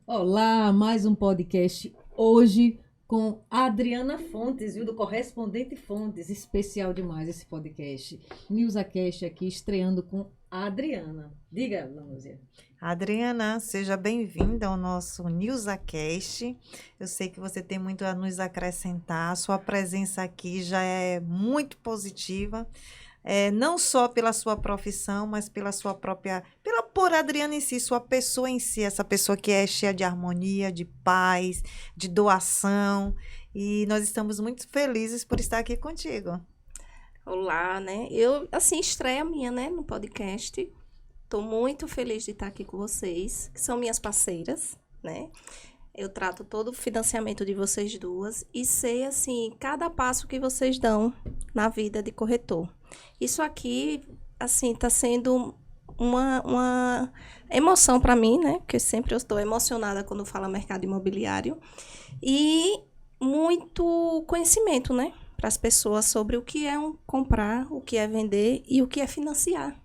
Olá, mais um podcast hoje com a Adriana Fontes, viu? Do Correspondente Fontes. Especial demais esse podcast. NewsAcast aqui estreando com a Adriana. Diga, Lúcia. Adriana, seja bem-vinda ao nosso NewsAcast. Eu sei que você tem muito a nos acrescentar. Sua presença aqui já é muito positiva, não só pela sua profissão, mas pela sua própria, por Adriana em si, sua pessoa em si, essa pessoa que é cheia de harmonia, de paz, de doação. E nós estamos muito felizes por estar aqui contigo. Olá, né? Eu, assim, estreia minha, né, no podcast. Estou muito feliz de estar aqui com vocês, que são minhas parceiras, né? Eu trato todo o financiamento de vocês duas e sei, assim, cada passo que vocês dão na vida de corretor. Isso aqui, assim, está sendo uma emoção para mim, né? Porque sempre eu estou emocionada quando falo mercado imobiliário. E muito conhecimento, né? Para as pessoas sobre o que é comprar, o que é vender e o que é financiar.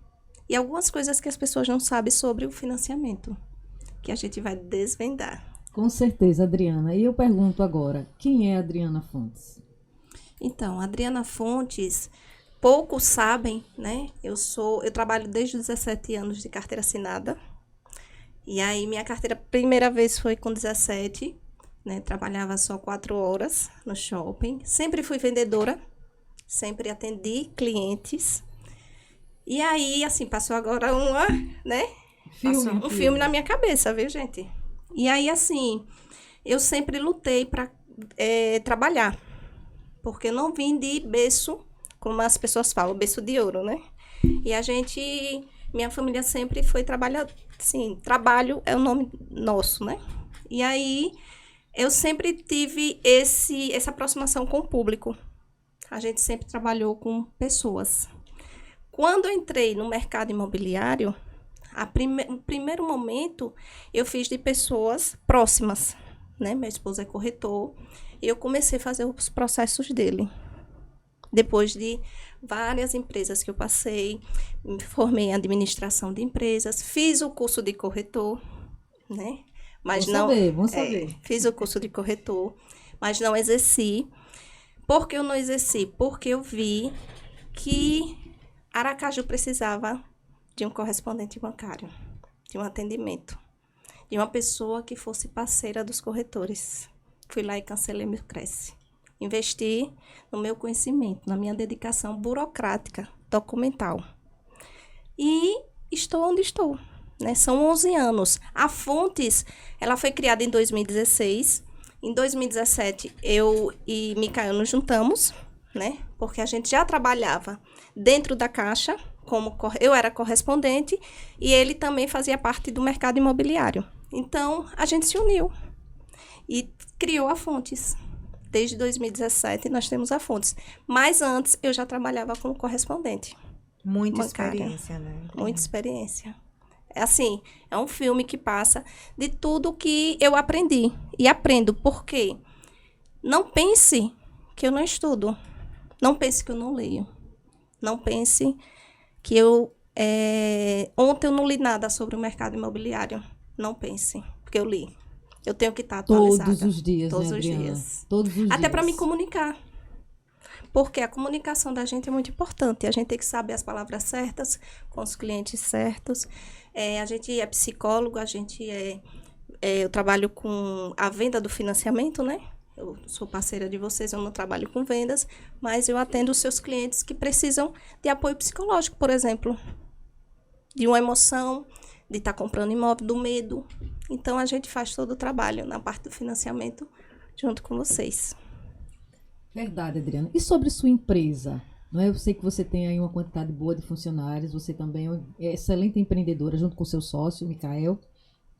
E algumas coisas que as pessoas não sabem sobre o financiamento, que a gente vai desvendar. Com certeza, Adriana. E eu pergunto agora, quem é a Adriana Fontes? Então, a Adriana Fontes, poucos sabem, né? Eu trabalho desde os 17 anos de carteira assinada. E aí, minha carteira, primeira vez foi com 17, né? Trabalhava só 4 horas no shopping. Sempre fui vendedora, sempre atendi clientes. E aí, assim, passou agora um filme na minha cabeça, viu, gente? E aí, assim, eu sempre lutei para trabalhar. Porque eu não vim de berço, como as pessoas falam, berço de ouro, né? E minha família sempre foi trabalhar, assim, trabalho é o nome nosso, né? E aí, eu sempre tive essa aproximação com o público. A gente sempre trabalhou com pessoas. Quando eu entrei no mercado imobiliário, no primeiro momento, eu fiz de pessoas próximas, né? Meu esposo é corretor, e eu comecei a fazer os processos dele. Depois de várias empresas que eu passei, me formei em administração de empresas, fiz o curso de corretor, né? Mas Vamos saber. Fiz o curso de corretor, mas não exerci. Por que eu não exerci? Porque eu vi que Aracaju precisava de um correspondente bancário, de um atendimento, de uma pessoa que fosse parceira dos corretores. Fui lá e cancelei meu Cresce. Investi no meu conhecimento, na minha dedicação burocrática, documental. E estou onde estou, né? São 11 anos. A Fontes, ela foi criada em 2016. Em 2017, eu e Micael nos juntamos, né? Porque a gente já trabalhava dentro da Caixa, eu era correspondente e ele também fazia parte do mercado imobiliário. Então, a gente se uniu e criou a Fontes. Desde 2017, nós temos a Fontes. Mas antes, eu já trabalhava como correspondente. Muita bancária. Experiência, né? Muita experiência. Assim, é um filme que passa de tudo que eu aprendi. E aprendo, por quê? Não pense que eu não estudo. Não pense que eu não leio. Não pense que ontem eu não li nada sobre o mercado imobiliário. Não pense, porque eu li. Eu tenho que estar atualizada. Todos os dias, Todos né, os Adriana? dias. Todos os dias. Até para me comunicar. Porque a comunicação da gente é muito importante. A gente tem que saber as palavras certas, com os clientes certos. A gente é psicólogo, eu trabalho com a venda do financiamento, né? Eu sou parceira de vocês, eu não trabalho com vendas, mas eu atendo os seus clientes que precisam de apoio psicológico, por exemplo. De uma emoção, de estar comprando imóvel, do medo. Então, a gente faz todo o trabalho na parte do financiamento junto com vocês. Verdade, Adriana. E sobre sua empresa? Não é? Eu sei que você tem aí uma quantidade boa de funcionários, você também é excelente empreendedora, junto com seu sócio, Micael.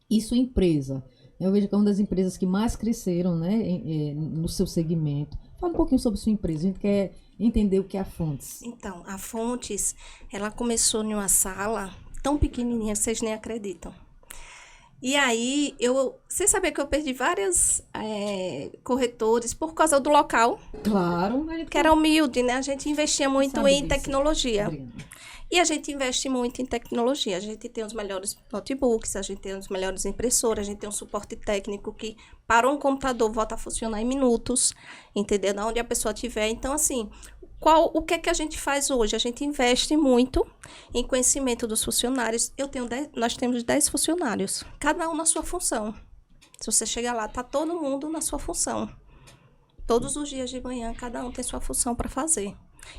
E sua empresa? Eu vejo que é uma das empresas que mais cresceram, né, no seu segmento. Fala um pouquinho sobre sua empresa, a gente quer entender o que é a Fontes. Então, a Fontes, ela começou em uma sala tão pequenininha, vocês nem acreditam. E aí, você sabia que eu perdi vários corretores por causa do local? Claro. Que era humilde, né? A gente investia muito em tecnologia. Adriana. E a gente investe muito em tecnologia. A gente tem os melhores notebooks, a gente tem os melhores impressoras, a gente tem um suporte técnico que para um computador volta a funcionar em minutos, entendeu? Onde a pessoa estiver. Então, assim, o que é que a gente faz hoje? A gente investe muito em conhecimento dos funcionários. Nós temos 10 funcionários, cada um na sua função. Se você chegar lá, tá todo mundo na sua função. Todos os dias de manhã, cada um tem sua função para fazer.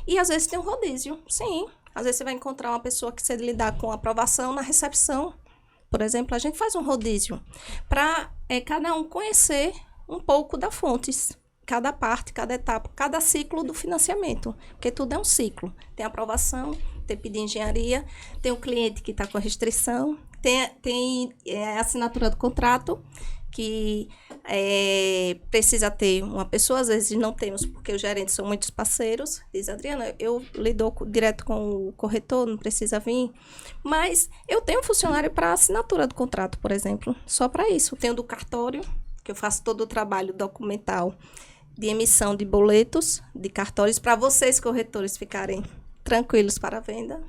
E às vezes tem um rodízio, sim. Às vezes você vai encontrar uma pessoa que você lidar com aprovação na recepção. Por exemplo, a gente faz um rodízio para cada um conhecer um pouco da Fontes. Cada parte, cada etapa, cada ciclo do financiamento. Porque tudo é um ciclo. Tem aprovação, tem pedido de engenharia, tem o cliente que está com restrição, tem a assinatura do contrato, que precisa ter uma pessoa, às vezes não temos, porque os gerentes são muitos parceiros. Diz, Adriana, eu lido direto com o corretor, não precisa vir. Mas eu tenho um funcionário para assinatura do contrato, por exemplo, só para isso. Eu tenho do cartório, que eu faço todo o trabalho documental de emissão de boletos, de cartórios, para vocês, corretores, ficarem tranquilos para a venda.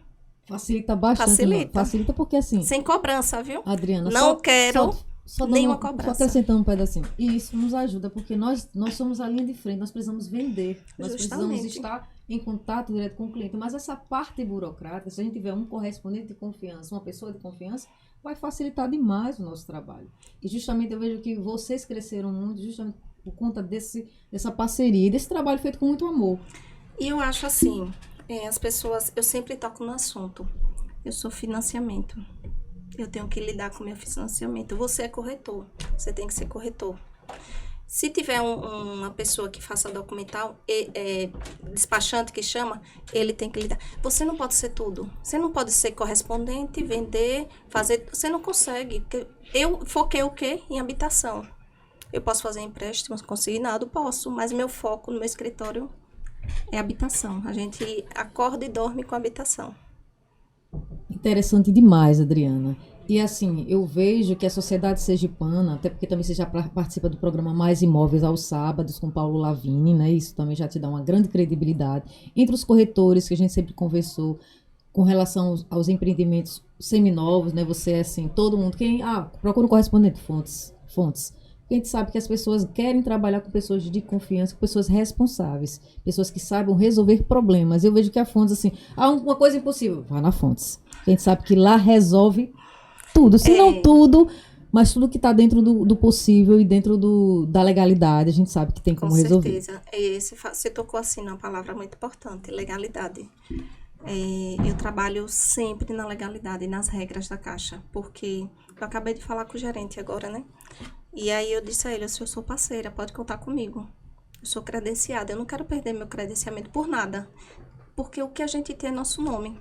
Facilita bastante. Facilita porque assim... Sem cobrança, viu? Adriana, não quero... Só nenhuma cobrança. Só acrescentando um pedacinho. E isso nos ajuda, porque nós somos a linha de frente, nós precisamos vender, nós precisamos estar em contato direto com o cliente. Mas essa parte burocrática, se a gente tiver um correspondente de confiança, uma pessoa de confiança, vai facilitar demais o nosso trabalho. E justamente eu vejo que vocês cresceram muito, justamente por conta dessa parceria, desse trabalho feito com muito amor. E eu acho assim, as pessoas, eu sempre toco no assunto, eu sou financiamento. Eu tenho que lidar com o meu financiamento. Você é corretor, você tem que ser corretor. Se tiver uma pessoa que faça documental, despachante que chama, ele tem que lidar. Você não pode ser tudo. Você não pode ser correspondente, vender, fazer... Você não consegue. Eu foquei o quê? Em habitação. Eu posso fazer empréstimos consignado? Posso, mas meu foco no meu escritório é habitação. A gente acorda e dorme com habitação. Interessante demais, Adriana. E assim, eu vejo que a sociedade sergipana, até porque também você já participa do programa Mais Imóveis aos sábados com Paulo Lavigne, né? Isso também já te dá uma grande credibilidade. Entre os corretores que a gente sempre conversou com relação aos empreendimentos seminovos, né? Você é assim, todo mundo, procura um correspondente, Fontes. Porque a gente sabe que as pessoas querem trabalhar com pessoas de confiança, com pessoas responsáveis, pessoas que saibam resolver problemas. Eu vejo que a Fontes, assim, uma coisa impossível, vai na Fontes. A gente sabe que lá resolve tudo, se não tudo, mas tudo que está dentro do possível e dentro da legalidade, a gente sabe que tem como resolver. Com certeza. Você tocou assim numa palavra muito importante, legalidade. Eu trabalho sempre na legalidade e nas regras da Caixa, porque eu acabei de falar com o gerente agora, né? E aí eu disse a ele, eu sou parceira, pode contar comigo. Eu sou credenciada, eu não quero perder meu credenciamento por nada. Porque o que a gente tem é nosso nome.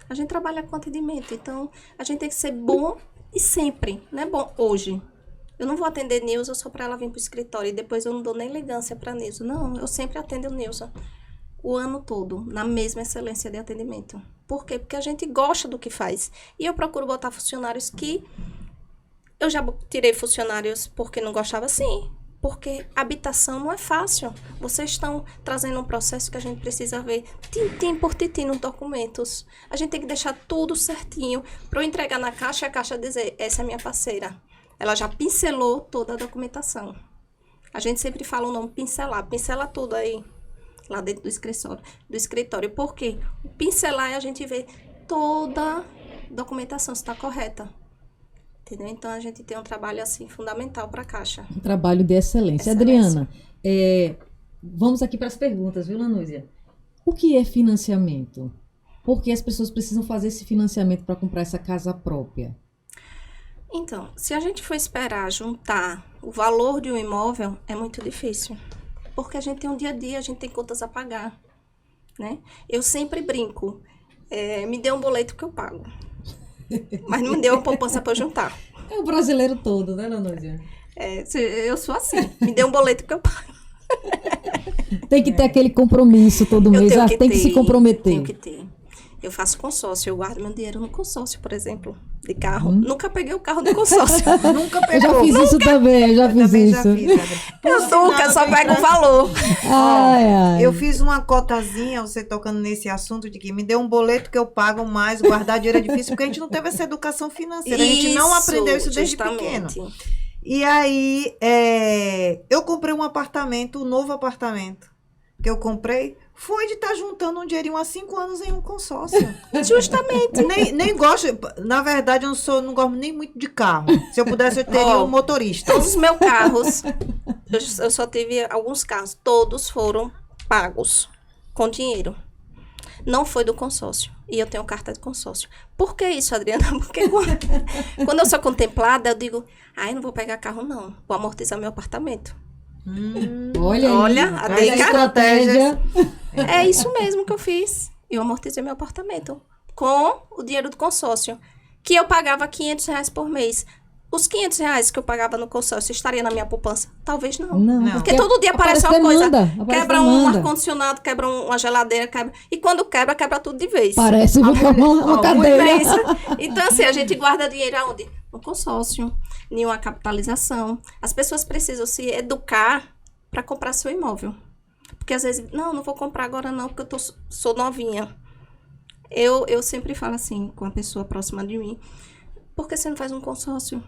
A gente trabalha com atendimento, então a gente tem que ser bom e sempre, não é bom hoje. Eu não vou atender Nilza só para ela vir para o escritório e depois eu não dou nem elegância para Nilza. Não, eu sempre atendo Nilza o ano todo, na mesma excelência de atendimento. Por quê? Porque a gente gosta do que faz. E eu procuro botar funcionários que... Eu já tirei funcionários porque não gostava, sim. Porque habitação não é fácil. Vocês estão trazendo um processo que a gente precisa ver tintim por tintim nos documentos. A gente tem que deixar tudo certinho para eu entregar na Caixa e a Caixa dizer, essa é minha parceira. Ela já pincelou toda a documentação. A gente sempre fala o nome pincelar. Pincela tudo aí, lá dentro do escritório. Por quê? O pincelar é a gente ver toda a documentação, se está correta. Entendeu? Então, a gente tem um trabalho, assim, fundamental para a Caixa. Um trabalho de excelência. Adriana, vamos aqui para as perguntas, viu, Lanúzia? O que é financiamento? Por que as pessoas precisam fazer esse financiamento para comprar essa casa própria? Então, se a gente for esperar juntar o valor de um imóvel, é muito difícil. Porque a gente tem um dia a dia, a gente tem contas a pagar, né? Eu sempre brinco, me dê um boleto que eu pago. Mas não me deu uma poupança para eu juntar. É o brasileiro todo, né, Lanúzia? Eu sou assim, me dê um boleto que eu pago. Tem que ter aquele compromisso todo mês, tem que se comprometer. Tenho que ter. Eu faço consórcio, eu guardo meu dinheiro no consórcio, por exemplo. de carro. Nunca peguei o carro do consórcio. Nunca Eu já pegou. fiz isso também, eu já fiz Também isso. já fiz, Adri. Eu nunca, só pego o valor. Ai, ai. Eu fiz uma cotazinha, você tocando nesse assunto de que me dê um boleto que eu pago mais, guardar dinheiro é difícil, porque a gente não teve essa educação financeira. A gente não aprendeu isso desde pequeno. E aí, eu comprei um apartamento, um novo apartamento que eu comprei, foi de estar juntando um dinheirinho há 5 anos em um consórcio. Justamente. Nem gosto, na verdade, eu não gosto nem muito de carro. Se eu pudesse, eu teria um motorista. Todos os meus carros, eu só tive alguns carros, todos foram pagos com dinheiro. Não foi do consórcio. E eu tenho carta de consórcio. Por que isso, Adriana? Porque quando eu sou contemplada, eu digo, eu não vou pegar carro, não. Vou amortizar meu apartamento. Olha a aí, estratégia. É isso mesmo que eu fiz. Eu amortizei meu apartamento com o dinheiro do consórcio, que eu pagava R$500 por mês. Os R$500 que eu pagava no consórcio estaria na minha poupança? Talvez não. Porque todo dia aparece uma coisa. Quebra um ar-condicionado, quebra uma geladeira, quebra. E quando quebra tudo de vez. Parece uma cadeira. Então, assim, a gente guarda dinheiro aonde? No consórcio, em uma capitalização. As pessoas precisam se educar para comprar seu imóvel. Porque às vezes, não vou comprar agora não, porque eu sou novinha. Eu sempre falo assim, com a pessoa próxima de mim, por que você não faz um consórcio?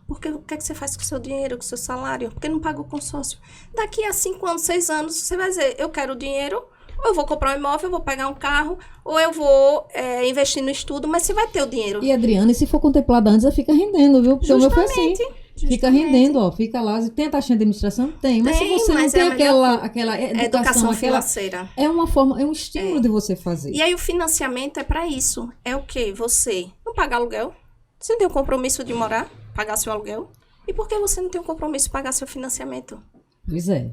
Porque o que é que você faz com o seu dinheiro, com o seu salário? Por que não paga o consórcio? Daqui a 5 anos, 6 anos, você vai dizer, eu quero dinheiro, ou eu vou comprar um imóvel, eu vou pegar um carro, ou eu vou investir no estudo, mas você vai ter o dinheiro. E, Adriana, e se for contemplada antes, ela fica rendendo, viu? Porque o meu foi assim. Fica rendendo, ó, fica lá. Tem a taxinha de administração? Tem. Mas se você não tem aquela educação financeira. É uma forma, é um estímulo de você fazer. E aí o financiamento é para isso. É o quê? Você não pagar aluguel. Você não tem o compromisso de morar, pagar seu aluguel. E por que você não tem o compromisso de pagar seu financiamento? Pois é.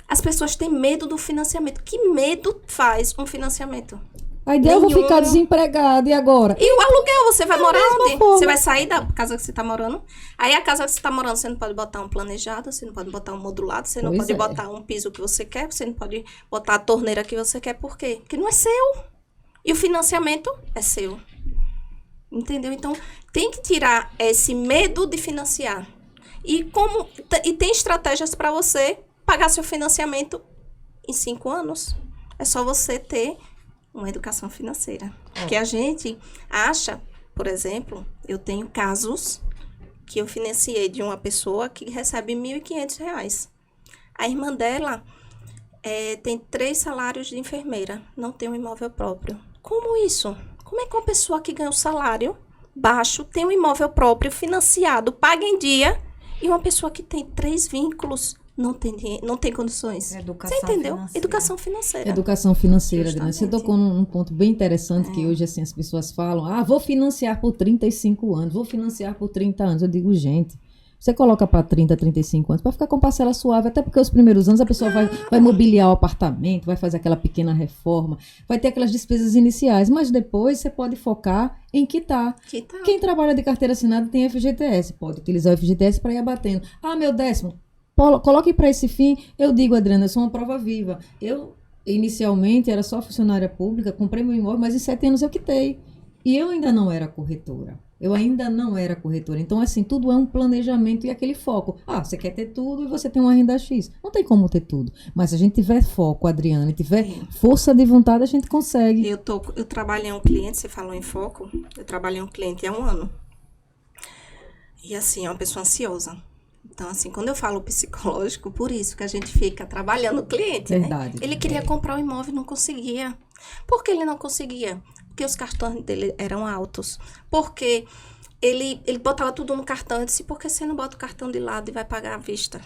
As pessoas têm medo do financiamento. Que medo faz um financiamento? A ideia eu vou ficar desempregada, e agora? E o aluguel, você vai morar onde? Você vai sair da casa que você está morando. Aí a casa que você está morando, você não pode botar um planejado, você não pode botar um modulado, você não pode botar um piso que você quer, você não pode botar a torneira que você quer. Por quê? Porque não é seu. E o financiamento é seu. Entendeu? Então, tem que tirar esse medo de financiar. E tem estratégias para você pagar seu financiamento em 5 anos. É só você ter uma educação financeira. Que a gente acha, por exemplo, eu tenho casos que eu financiei de uma pessoa que recebe R$1.500. A irmã dela tem 3 salários de enfermeira, não tem um imóvel próprio. Como isso? Como é que uma pessoa que ganha um salário baixo tem um imóvel próprio, financiado, paga em dia, e uma pessoa que tem 3 vínculos não tem condições? Você entendeu? Financeira. Educação financeira. Educação financeira, Adriana. Justamente. Você tocou num ponto bem interessante que hoje assim, as pessoas falam, vou financiar por 35 anos, vou financiar por 30 anos. Eu digo, gente, você coloca para 30, 35 anos para ficar com parcela suave, até porque os primeiros anos a pessoa vai mobiliar o apartamento, vai fazer aquela pequena reforma, vai ter aquelas despesas iniciais, mas depois você pode focar em quitar. Quem trabalha de carteira assinada tem FGTS, pode utilizar o FGTS para ir abatendo. Meu 10º, coloque para esse fim. Eu digo, Adriana, eu sou uma prova viva. Eu, inicialmente, era só funcionária pública, comprei meu imóvel, mas em 7 anos eu quitei. E eu ainda não era corretora. Então, assim, tudo é um planejamento e aquele foco. Você quer ter tudo e você tem uma renda X. Não tem como ter tudo. Mas se a gente tiver foco, Adriana, e tiver força de vontade, a gente consegue. Eu trabalhei um cliente, você falou em foco, eu trabalhei um cliente há 1 ano. E, assim, é uma pessoa ansiosa. Então, assim, quando eu falo psicológico, por isso que a gente fica trabalhando o cliente, Verdade. Né? Ele queria comprar um imóvel e não conseguia. Por que ele não conseguia? Porque os cartões dele eram altos. Porque ele botava tudo no cartão. Eu disse, por que você não bota o cartão de lado e vai pagar à vista?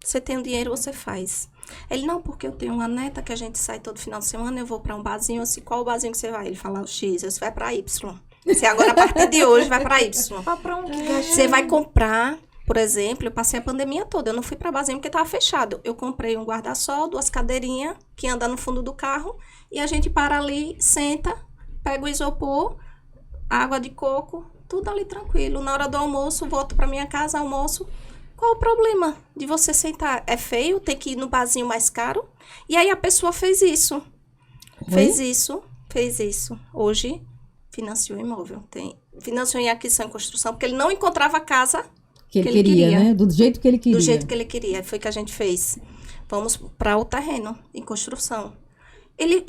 Você tem o dinheiro, você faz. Ele, não, porque eu tenho uma neta que a gente sai todo final de semana, eu vou para um barzinho. Eu disse, qual barzinho que você vai? Ele fala, o X, você vai para Y. Você agora, a partir de hoje, vai para Y. Você vai comprar... Por exemplo, eu passei a pandemia toda, eu não fui para barzinho porque estava fechado. Eu comprei um guarda-sol, 2 cadeirinhas que anda no fundo do carro e a gente para ali, senta, pega o isopor, água de coco, tudo ali tranquilo. Na hora do almoço, volto para minha casa, almoço. Qual o problema de você sentar? É feio, tem que ir no barzinho mais caro? E aí a pessoa fez isso. Fez isso. Hoje financiou o imóvel. financiou em aquisição e construção, porque ele não encontrava a casa Que ele queria, né? Do jeito que ele queria. do jeito que ele queria. Foi que a gente fez. Vamos para o terreno, em construção. Ele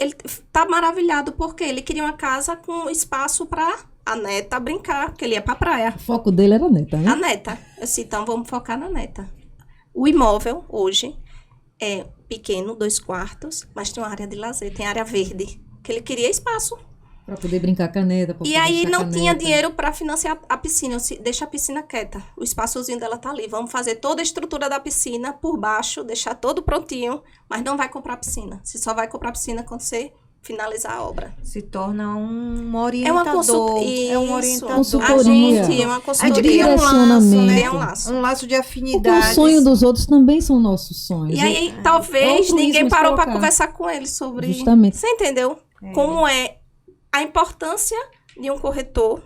tá maravilhado, porque ele queria uma casa com espaço para a neta brincar, porque ele ia para a praia. O foco dele era a neta, né? A neta. Eu disse, então vamos focar na neta. O imóvel, hoje, é pequeno, 2 quartos, mas tem uma área de lazer, tem área verde, que ele queria espaço. Pra poder brincar com a neta. E aí não tinha dinheiro para financiar a piscina. Eu disse, deixa a piscina quieta. O espaçozinho dela tá ali. Vamos fazer toda a estrutura da piscina por baixo, deixar todo prontinho, mas não vai comprar piscina. Você só vai comprar piscina quando você finalizar a obra. Se torna um É uma orientador. consultoria. É um orientador. Consultoria. A gente é uma Aí consultoria. cria um laço, Direcionamento. né? Cria um laço. Um laço de Porque afinidade. o sonho dos outros também são nossos sonhos. E aí, É talvez altruísmo ninguém parou para colocar. conversar com ele sobre... Justamente. Você entendeu? Como é a importância de um corretor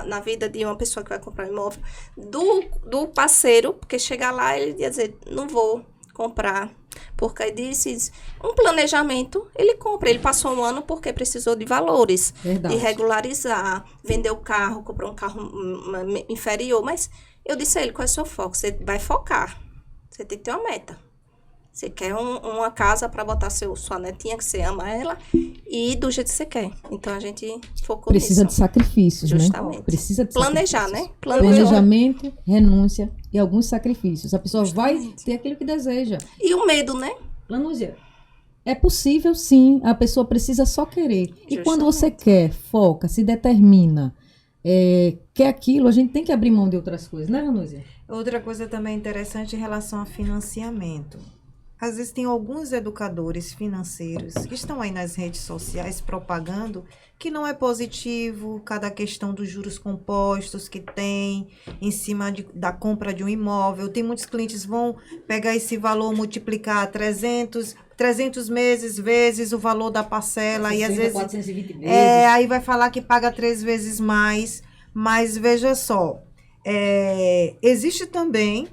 na vida de uma pessoa que vai comprar um imóvel, do parceiro, porque chegar lá ele ia dizer, não vou comprar, porque aí disse, um planejamento, ele compra. Ele passou um ano porque precisou de valores, Verdade. de regularizar, vender o carro, comprar um carro inferior, mas eu disse a ele, qual é o seu foco? Você vai focar, você tem que ter uma meta. Você quer uma casa para botar sua netinha, que você ama ela, e do jeito que você quer. Então, a gente focou Precisa de nisso. sacrifícios, Justamente. né? Precisa de Planejar, sacrifícios. né? Planejamento, renúncia e alguns sacrifícios. A pessoa vai ter aquilo que deseja. E o medo, né? Lanúzia, é possível sim, a pessoa precisa só querer. E quando você quer, foca, se determina, quer aquilo, a gente tem que abrir mão de outras coisas, né, Lanúzia? Outra coisa também interessante em relação a financiamento. Às vezes tem alguns educadores financeiros que estão aí nas redes sociais propagando que não é positivo, cada questão dos juros compostos que tem em cima da compra de um imóvel. Tem muitos clientes que vão pegar esse valor, multiplicar 300 meses vezes o valor da parcela e às vezes 420 vezes. aí vai falar que paga 3 vezes mais. Mas veja só, existe também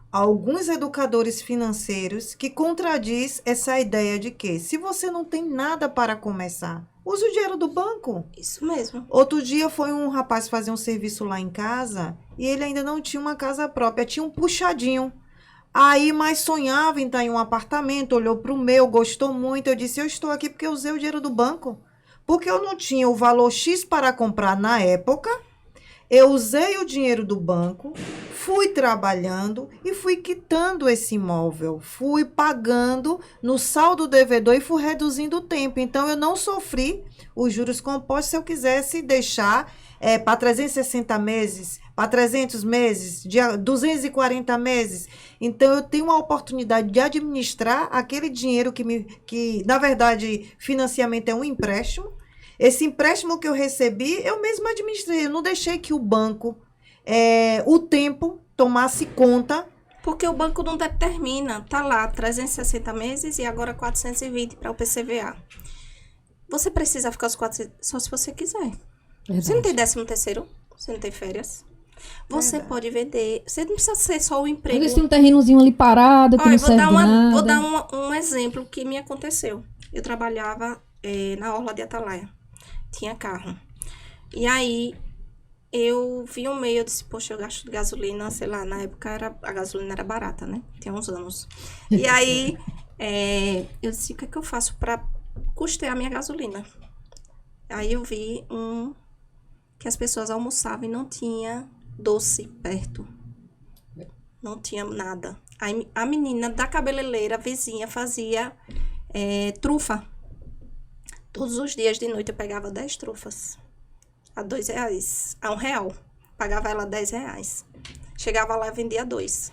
alguns educadores financeiros que contradiz essa ideia de que se você não tem nada para começar, use o dinheiro do banco. Isso mesmo. Outro dia foi um rapaz fazer um serviço lá em casa e ele ainda não tinha uma casa própria, tinha um puxadinho. Aí, mas sonhava em estar em um apartamento, olhou para o meu, gostou muito. Eu disse, eu estou aqui porque eu usei o dinheiro do banco. Porque eu não tinha o valor X para comprar na época. Eu usei o dinheiro do banco, fui trabalhando e fui quitando esse imóvel. Fui pagando no saldo devedor e fui reduzindo o tempo. Então, eu não sofri os juros compostos se eu quisesse deixar para 360 meses, para 300 meses, 240 meses. Então, eu tenho uma oportunidade de administrar aquele dinheiro que na verdade, financiamento é um empréstimo. Esse empréstimo que eu recebi, eu mesma administrei. Eu não deixei que o banco, o tempo, tomasse conta. Porque o banco não determina. Tá lá, 360 meses e agora 420 para o PCVA. Você precisa ficar os 400 só se você quiser. Verdade. Você não tem 13º, você não tem férias. Você Verdade. pode vender. Você não precisa ser só o emprego. Às vezes tem um terrenozinho ali parado que Olha, não serve de nada. vou dar um exemplo que me aconteceu. Eu trabalhava na Orla de Atalaia. Tinha carro. E aí, eu vi um meio, eu disse, poxa, eu gasto de gasolina, sei lá, na época a gasolina era barata, né? Tinha uns anos. E aí, eu disse, o que é que eu faço para custear a minha gasolina? Aí eu vi que as pessoas almoçavam e não tinha doce perto. Não tinha nada. Aí a menina da cabeleireira, a vizinha, fazia trufa. Todos os dias de noite eu pegava 10 trufas. A R$2. A R$1. Pagava ela R$10. Chegava lá e vendia 2.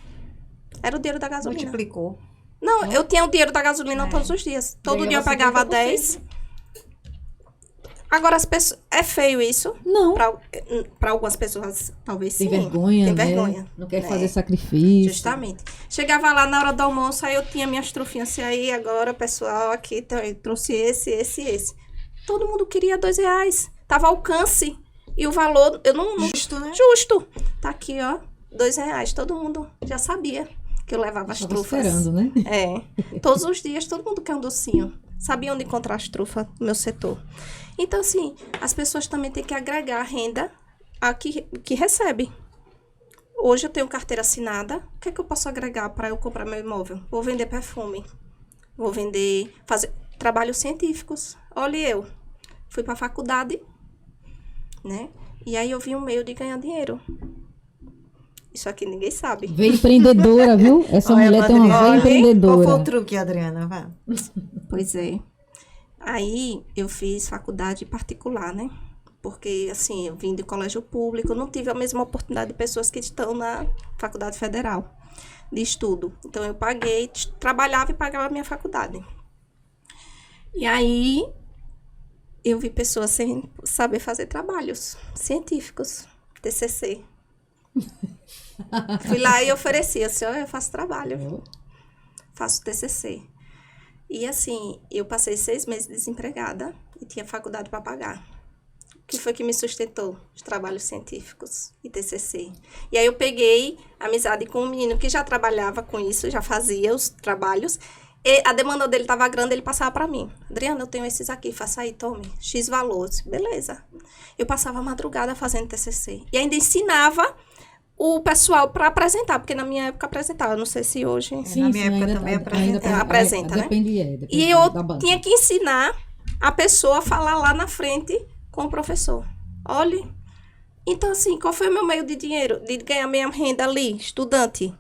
Era o dinheiro da gasolina. Multiplicou. Não, eu tinha o dinheiro da gasolina todos os dias. Todo dia eu pagava 10. Agora as pessoas... É feio isso? Não. Para algumas pessoas, talvez sim. Tem vergonha, Tem né? vergonha. Não quer né? fazer sacrifício. Justamente. Chegava lá na hora do almoço, aí eu tinha minhas trufinhas assim, aí agora, pessoal, aqui eu trouxe esse. Todo mundo queria R$2. Tava ao alcance. E o valor, eu não... Justo, né? Justo. Tá aqui, ó, R$2. Todo mundo já sabia que eu levava as Tava trufas. esperando, né? Todos os dias, todo mundo quer um docinho. sabia onde encontrar as trufas no meu setor. Então, assim, as pessoas também têm que agregar renda a que recebe. Hoje eu tenho carteira assinada. O que é que eu posso agregar para eu comprar meu imóvel? Vou vender perfume. Vou fazer trabalhos científicos. Olha, eu fui para a faculdade, né? E aí eu vi um meio de ganhar dinheiro. Isso aqui ninguém sabe. Veio empreendedora, viu? Essa Olha, mulher tem uma veia Adriana, qual foi empreendedora. o truque, Adriana? Vá. Pois é. Aí eu fiz faculdade particular, né? Porque, assim, eu vim de colégio público, não tive a mesma oportunidade de pessoas que estão na faculdade federal de estudo. Então, eu paguei, trabalhava e pagava a minha faculdade. E aí, eu vi pessoas sem saber fazer trabalhos científicos, TCC. Fui lá e ofereci, assim, eu faço trabalho, faço TCC. E assim, eu passei 6 meses desempregada e tinha faculdade para pagar. O que foi que me sustentou? Os trabalhos científicos e TCC. E aí eu peguei amizade com um menino que já trabalhava com isso, já fazia os trabalhos. E a demanda dele estava grande, ele passava para mim. Adriana, eu tenho esses aqui, faça aí, tome. X valores. Beleza. Eu passava a madrugada fazendo TCC. E ainda ensinava o pessoal para apresentar, porque na minha época apresentava, não sei se hoje... Na minha época também apresenta, né? Depende E eu da banca. tinha que ensinar a pessoa a falar lá na frente com o professor. Olhe. Então, assim, qual foi o meu meio de dinheiro? De ganhar minha renda ali, estudante?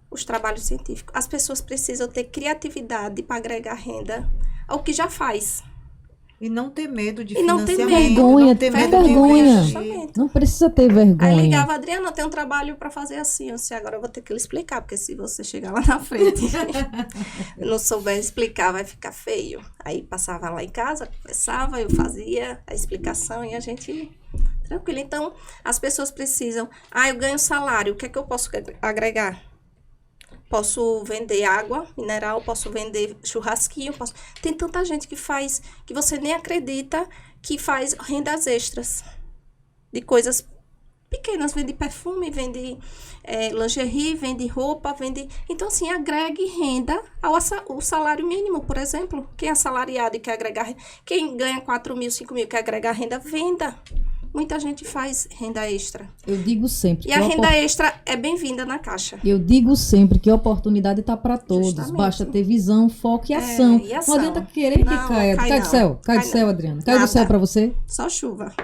Os trabalhos científicos. As pessoas precisam ter criatividade para agregar renda ao que já faz. E não ter medo de E não ter financiamento. vergonha, não ter tem medo de vergonha. investir. Justamente. Não precisa ter vergonha. Aí ligava, Adriana, eu tenho um trabalho para fazer assim. Eu disse, agora eu vou ter que lhe explicar, porque se você chegar lá na frente e não souber explicar, vai ficar feio. Aí passava lá em casa, conversava, eu fazia a explicação e a gente... Tranquilo. Então, as pessoas precisam... eu ganho salário, o que é que eu posso agregar? Posso vender água mineral, posso vender churrasquinho, Tem tanta gente que faz, que você nem acredita, que faz rendas extras. De coisas pequenas, vende perfume, vende lingerie, vende roupa, vende... Então, assim, agregue renda ao salário mínimo, por exemplo. Quem é assalariado e quer agregar... Quem ganha 4 mil, 5 mil, quer agregar renda, venda. Muita gente faz renda extra. Eu digo sempre. E a renda extra é bem-vinda na Caixa. Eu digo sempre que a oportunidade está para todos. Justamente. Basta ter visão, foco e ação. E ação. Não adianta querer Não, que caia. cai Cai não. do céu. Cai do Cai céu, não. Adriana. Cai do Nada. céu para você? Só chuva.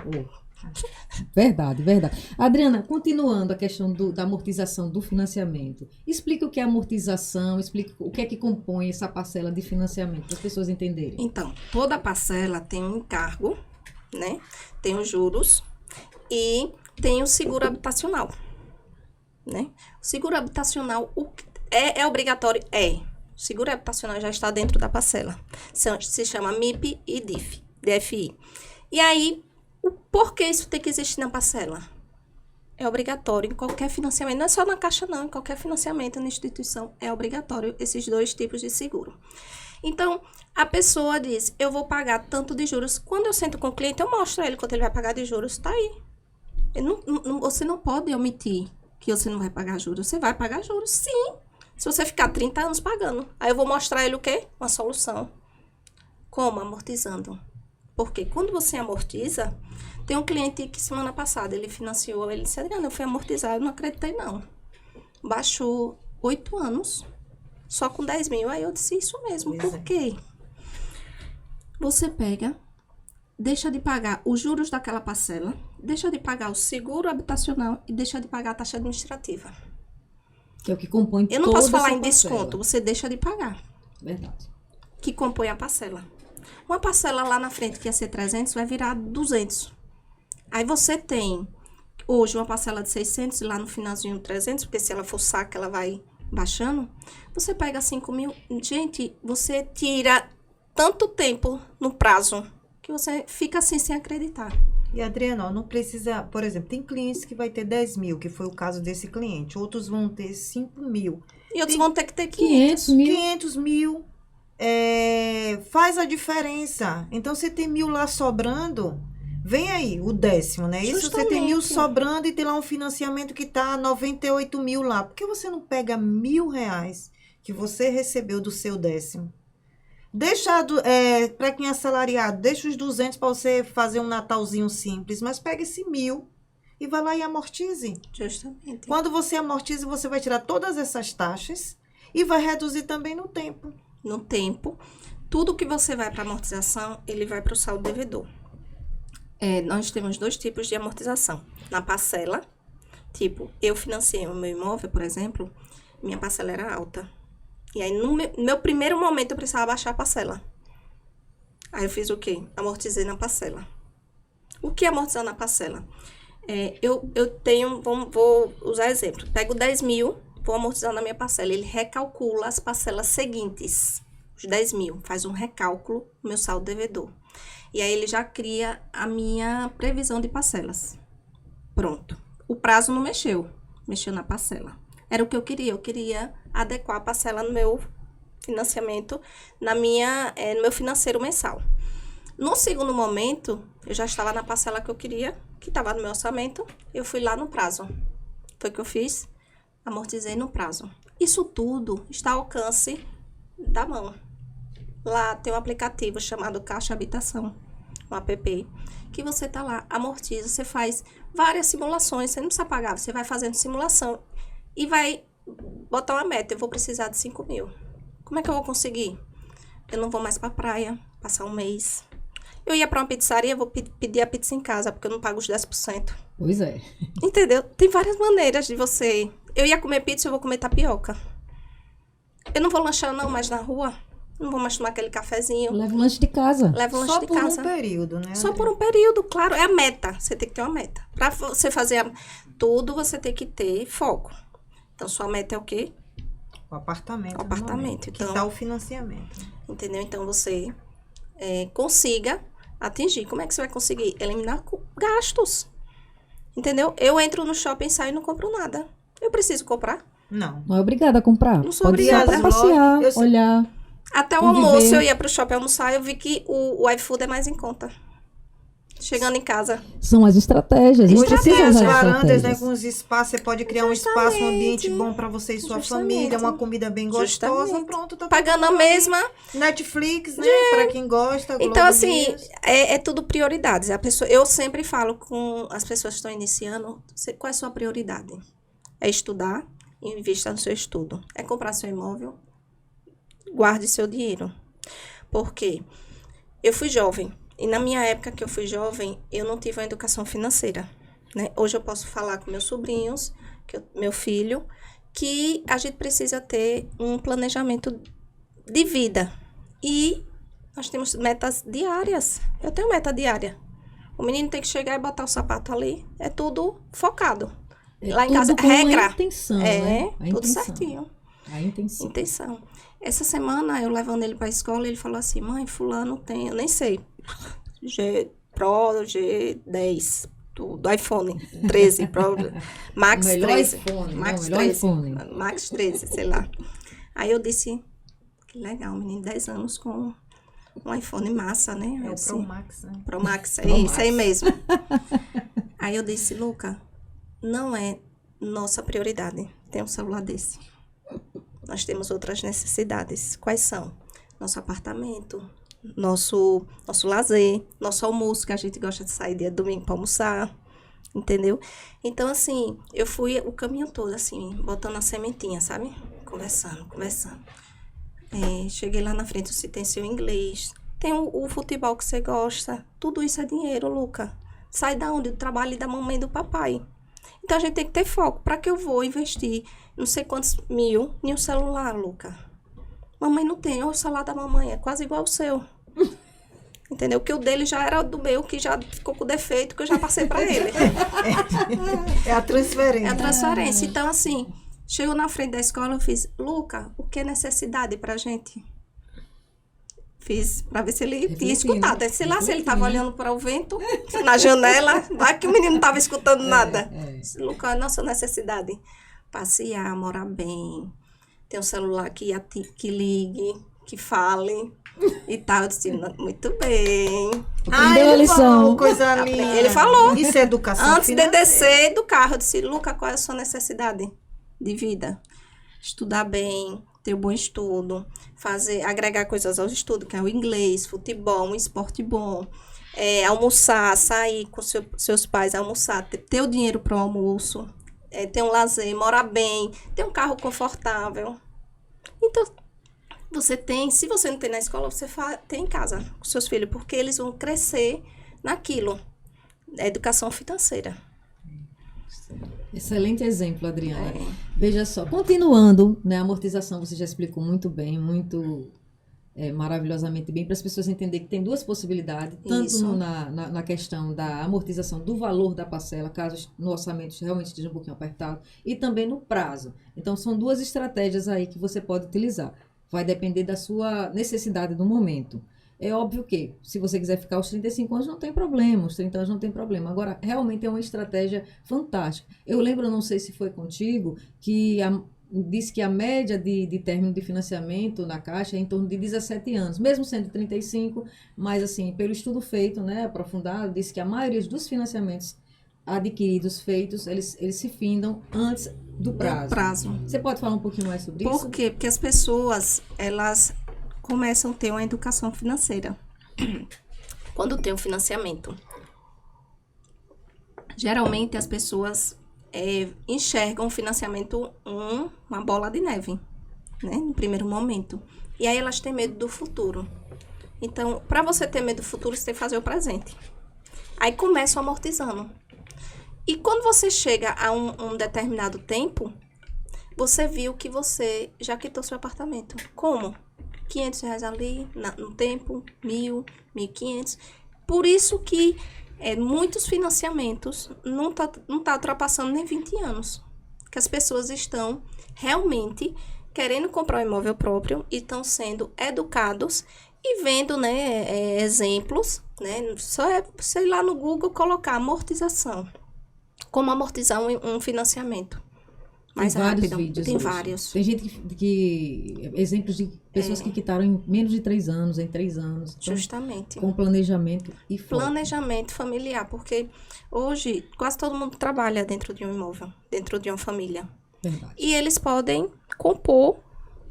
Verdade, verdade. Adriana, continuando a questão da amortização do financiamento. Explica o que é amortização, explica o que é que compõe essa parcela de financiamento, para as pessoas entenderem. Então, toda parcela tem um encargo, né? Tem os juros e tem o seguro habitacional, né? O seguro habitacional é obrigatório? É. O seguro habitacional já está dentro da parcela. Se chama MIP e DFI. E aí, por que isso tem que existir na parcela? É obrigatório em qualquer financiamento. Não é só na Caixa, não. Em qualquer financiamento na instituição é obrigatório esses 2 tipos de seguro. Então, a pessoa diz, eu vou pagar tanto de juros. Quando eu sento com o cliente, eu mostro a ele quanto ele vai pagar de juros. Está aí. Você não pode omitir que você não vai pagar juros. Você vai pagar juros, sim. Se você ficar 30 anos pagando. Aí eu vou mostrar ele o quê? Uma solução. Como? Amortizando. Porque quando você amortiza, tem um cliente que semana passada ele financiou, ele disse, Adriana, eu fui amortizar, eu não acreditei não. Baixou 8 anos, só com 10 mil. Aí eu disse, isso mesmo, por quê? Você pega, deixa de pagar os juros daquela parcela, deixa de pagar o seguro habitacional e deixa de pagar a taxa administrativa. Que é o que compõe Eu não posso toda falar essa em parcela. desconto, você deixa de pagar. Verdade. Que compõe a parcela. Uma parcela lá na frente que ia ser 300 vai virar 200. Aí você tem hoje uma parcela de 600 e lá no finalzinho 300, porque se ela for saca ela vai baixando. Você pega 5 mil. Gente, você tira tanto tempo no prazo que você fica assim sem acreditar. E, Adriana, não precisa... Por exemplo, tem clientes que vai ter 10 mil, que foi o caso desse cliente. Outros vão ter 5 mil. E outros vão ter que ter 500. 500 mil. 500 mil faz a diferença. Então, você tem 1.000 lá sobrando, vem aí o 10º, né? Isso você tem 1.000 sobrando e tem lá um financiamento que tá 98 mil lá. Por que você não pega R$ 1.000 que você recebeu do seu 10º? Para quem é assalariado, deixa os 200 para você fazer um Natalzinho simples, mas pega esse 1.000 e vai lá e amortize. Justamente. Quando você amortiza, você vai tirar todas essas taxas e vai reduzir também no tempo. No tempo, tudo que você vai para amortização, ele vai para o saldo devedor. Nós temos 2 tipos de amortização. Na parcela, tipo, eu financiei o meu imóvel, por exemplo, minha parcela era alta. E aí, no meu primeiro momento, eu precisava baixar a parcela. Aí eu fiz o quê? Amortizei na parcela. O que é amortizar na parcela? Eu tenho, vou usar exemplo. Pego 10.000, vou amortizar na minha parcela. Ele recalcula as parcelas seguintes. Os 10.000, faz um recálculo no meu saldo devedor. E aí ele já cria a minha previsão de parcelas. Pronto. O prazo não mexeu. Mexeu na parcela. Era o que eu queria adequar a parcela no meu financiamento, no meu financeiro mensal. No segundo momento, eu já estava na parcela que eu queria, que estava no meu orçamento, eu fui lá no prazo. Foi o que eu fiz, amortizei no prazo. Isso tudo está ao alcance da mão. Lá tem um aplicativo chamado Caixa Habitação, um app, que você está lá, amortiza, você faz várias simulações, você não precisa pagar, você vai fazendo simulação e vai botar uma meta, eu vou precisar de 5.000. Como é que eu vou conseguir? Eu não vou mais pra praia, passar um mês. Eu ia pra uma pizzaria, vou pedir a pizza em casa, porque eu não pago os 10%. Pois é. Entendeu? Tem várias maneiras de você... Eu ia comer pizza, eu vou comer tapioca. Eu não vou lanchar não mais na rua. Não vou mais tomar aquele cafezinho. Leva o lanche de casa. Levo o lanche Só de por casa. um período, né? Só André? por um período, claro. É a meta. Você tem que ter uma meta. Pra você fazer tudo, você tem que ter foco. Então, sua meta é o quê? O apartamento. O apartamento, no momento, então. Que tá o financiamento. Entendeu? Então, você consiga atingir. Como é que você vai conseguir? Eliminar gastos. Entendeu? Eu entro no shopping, saio e não compro nada. Eu preciso comprar. Não. Não é obrigada a comprar. Não sou Pode obrigada. só pra passear, Eu sei. olhar. Até o Conviver. almoço, eu ia pro shopping almoçar, eu vi que o iFood é mais em conta. Chegando em casa. São as estratégias. A gente Hoje precisa tem as usar varandas, né, estratégias. com os espaços, você pode criar um espaço, um ambiente bom para você e sua Justamente. família, uma comida bem gostosa, Justamente. pronto, tá Pagando a tudo bem. mesma. Netflix, né, para quem gosta, Então, Globo assim, News. é tudo prioridades. Eu sempre falo com as pessoas que estão iniciando, qual é a sua prioridade? É estudar, invista no seu estudo. É comprar seu imóvel, guarde seu dinheiro. Por quê? Eu fui jovem. E na minha época que eu fui jovem, eu não tive uma educação financeira, né? Hoje eu posso falar com meus sobrinhos, meu filho, que a gente precisa ter um planejamento de vida. E nós temos metas diárias. Eu tenho meta diária. O menino tem que chegar e botar o sapato ali. É tudo focado. Lá em casa, Tudo com regra. a intenção, né? A Tudo intenção. certinho. A intenção. Intenção. Essa semana, eu levando ele pra escola, ele falou assim, mãe, fulano tem, eu nem sei, Pro, G10, do iPhone 13, Pro, Max O melhor 13, iPhone, Max o melhor 13, iPhone. Max 13, sei lá. Aí eu disse, que legal, menino, 10 anos com um iPhone massa, né? É Eu o disse, Pro Max, né? Pro Max, é Pro isso aí Max. mesmo. Aí eu disse, Luca, não é nossa prioridade ter um celular desse. Nós temos outras necessidades. Quais são? Nosso apartamento, nosso lazer, nosso almoço, que a gente gosta de sair dia de domingo para almoçar, entendeu? Então, assim, eu fui o caminho todo, assim, botando a sementinha, sabe? Conversando. Cheguei lá na frente, você tem seu inglês, tem o futebol que você gosta, tudo isso é dinheiro, Luca. Sai da onde? Do trabalho da mamãe e do papai. Então, a gente tem que ter foco. Para que eu vou investir não sei quantos mil em um celular, Luca? Mamãe não tem. O celular da mamãe é quase igual ao seu. Entendeu? Que o dele já era do meu, que já ficou com defeito, que eu já passei para ele. É a transferência. É a transferência. Então, assim, chegou na frente da escola, eu fiz, Luca, o que é necessidade pra gente? Fiz pra ver se ele tinha Refletindo. escutado. Sei lá se ele tava Refletindo. olhando para o vento, na janela, vai que o menino não tava escutando nada. é. Luca, é nossa necessidade. Passear, morar bem, ter um celular que ligue, que fale e tal. Eu disse, muito bem. Aprendeu a ele lição. falou, coisa linda. Ele falou. Isso é educação Antes de financeira. descer do carro, eu disse, Luca, qual é a sua necessidade de vida? Estudar bem, ter um bom estudo, agregar coisas ao estudo, que é o inglês, futebol, um esporte bom, almoçar, sair com seus pais, almoçar, ter o dinheiro para o almoço, ter um lazer, morar bem, ter um carro confortável. Então, se você não tem na escola, você tem em casa com seus filhos, porque eles vão crescer naquilo, educação financeira. Excelente exemplo, Adriana. Veja só, continuando, né, a amortização você já explicou muito bem, maravilhosamente bem, para as pessoas entenderem que tem duas possibilidades, tanto na questão da amortização do valor da parcela, caso no orçamento realmente esteja um pouquinho apertado, e também no prazo. Então, são duas estratégias aí que você pode utilizar. Vai depender da sua necessidade do momento. É óbvio que, se você quiser ficar aos 35 anos, não tem problema, os 30 anos não tem problema. Agora, realmente é uma estratégia fantástica. Eu lembro, não sei se foi contigo, que disse que a média de término de financiamento na Caixa é em torno de 17 anos, mesmo sendo 35, mas assim, pelo estudo feito, né, aprofundado, disse que a maioria dos financiamentos adquiridos, feitos, eles se findam antes do prazo. Você pode falar um pouquinho mais sobre isso? Por quê? Porque as pessoas, elas começam a ter uma educação financeira quando tem um financiamento. Geralmente as pessoas enxergam o financiamento uma bola de neve, né, no primeiro momento. E aí elas têm medo do futuro. Então, para você ter medo do futuro, você tem que fazer o presente. Aí começa amortizando. E quando você chega a um determinado tempo, você viu que você já quitou seu apartamento. Como? R$500 ali, no tempo, 1.000, 1.500. Por isso que muitos financiamentos não tá ultrapassando nem 20 anos. Que as pessoas estão realmente querendo comprar um imóvel próprio e estão sendo educados e vendo, né, exemplos, né? Só sei lá no Google colocar amortização. Como amortizar um financiamento. Mais rápido. Vídeos tem hoje. Vários. Tem gente que exemplos de pessoas que quitaram em menos de 3 anos, em 3 anos. Então, justamente. Com planejamento e foco. Planejamento familiar, porque hoje quase todo mundo trabalha dentro de um imóvel, dentro de uma família. Verdade. E eles podem compor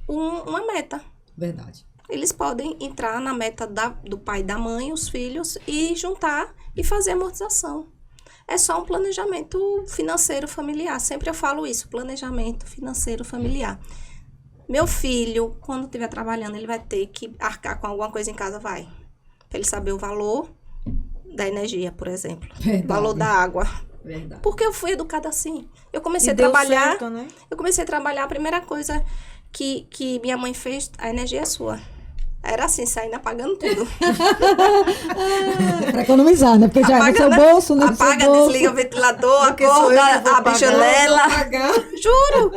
uma meta. Verdade. Eles podem entrar na meta do pai e da mãe, os filhos, e juntar e fazer amortização. É só um planejamento financeiro familiar. Sempre eu falo isso, planejamento financeiro familiar. Meu filho, quando estiver trabalhando, ele vai ter que arcar com alguma coisa em casa, vai. Para ele saber o valor da energia, por exemplo. Verdade. O valor da água. Verdade. Porque eu fui educada assim. Eu comecei E a deu trabalhar. certo, né? Eu comecei a trabalhar, a primeira coisa que minha mãe fez, a energia é sua. Era assim, saindo apagando tudo. Para economizar, né? Porque já é no seu bolso, né? Apaga, desliga o ventilador, acorda, abre a janela. Juro!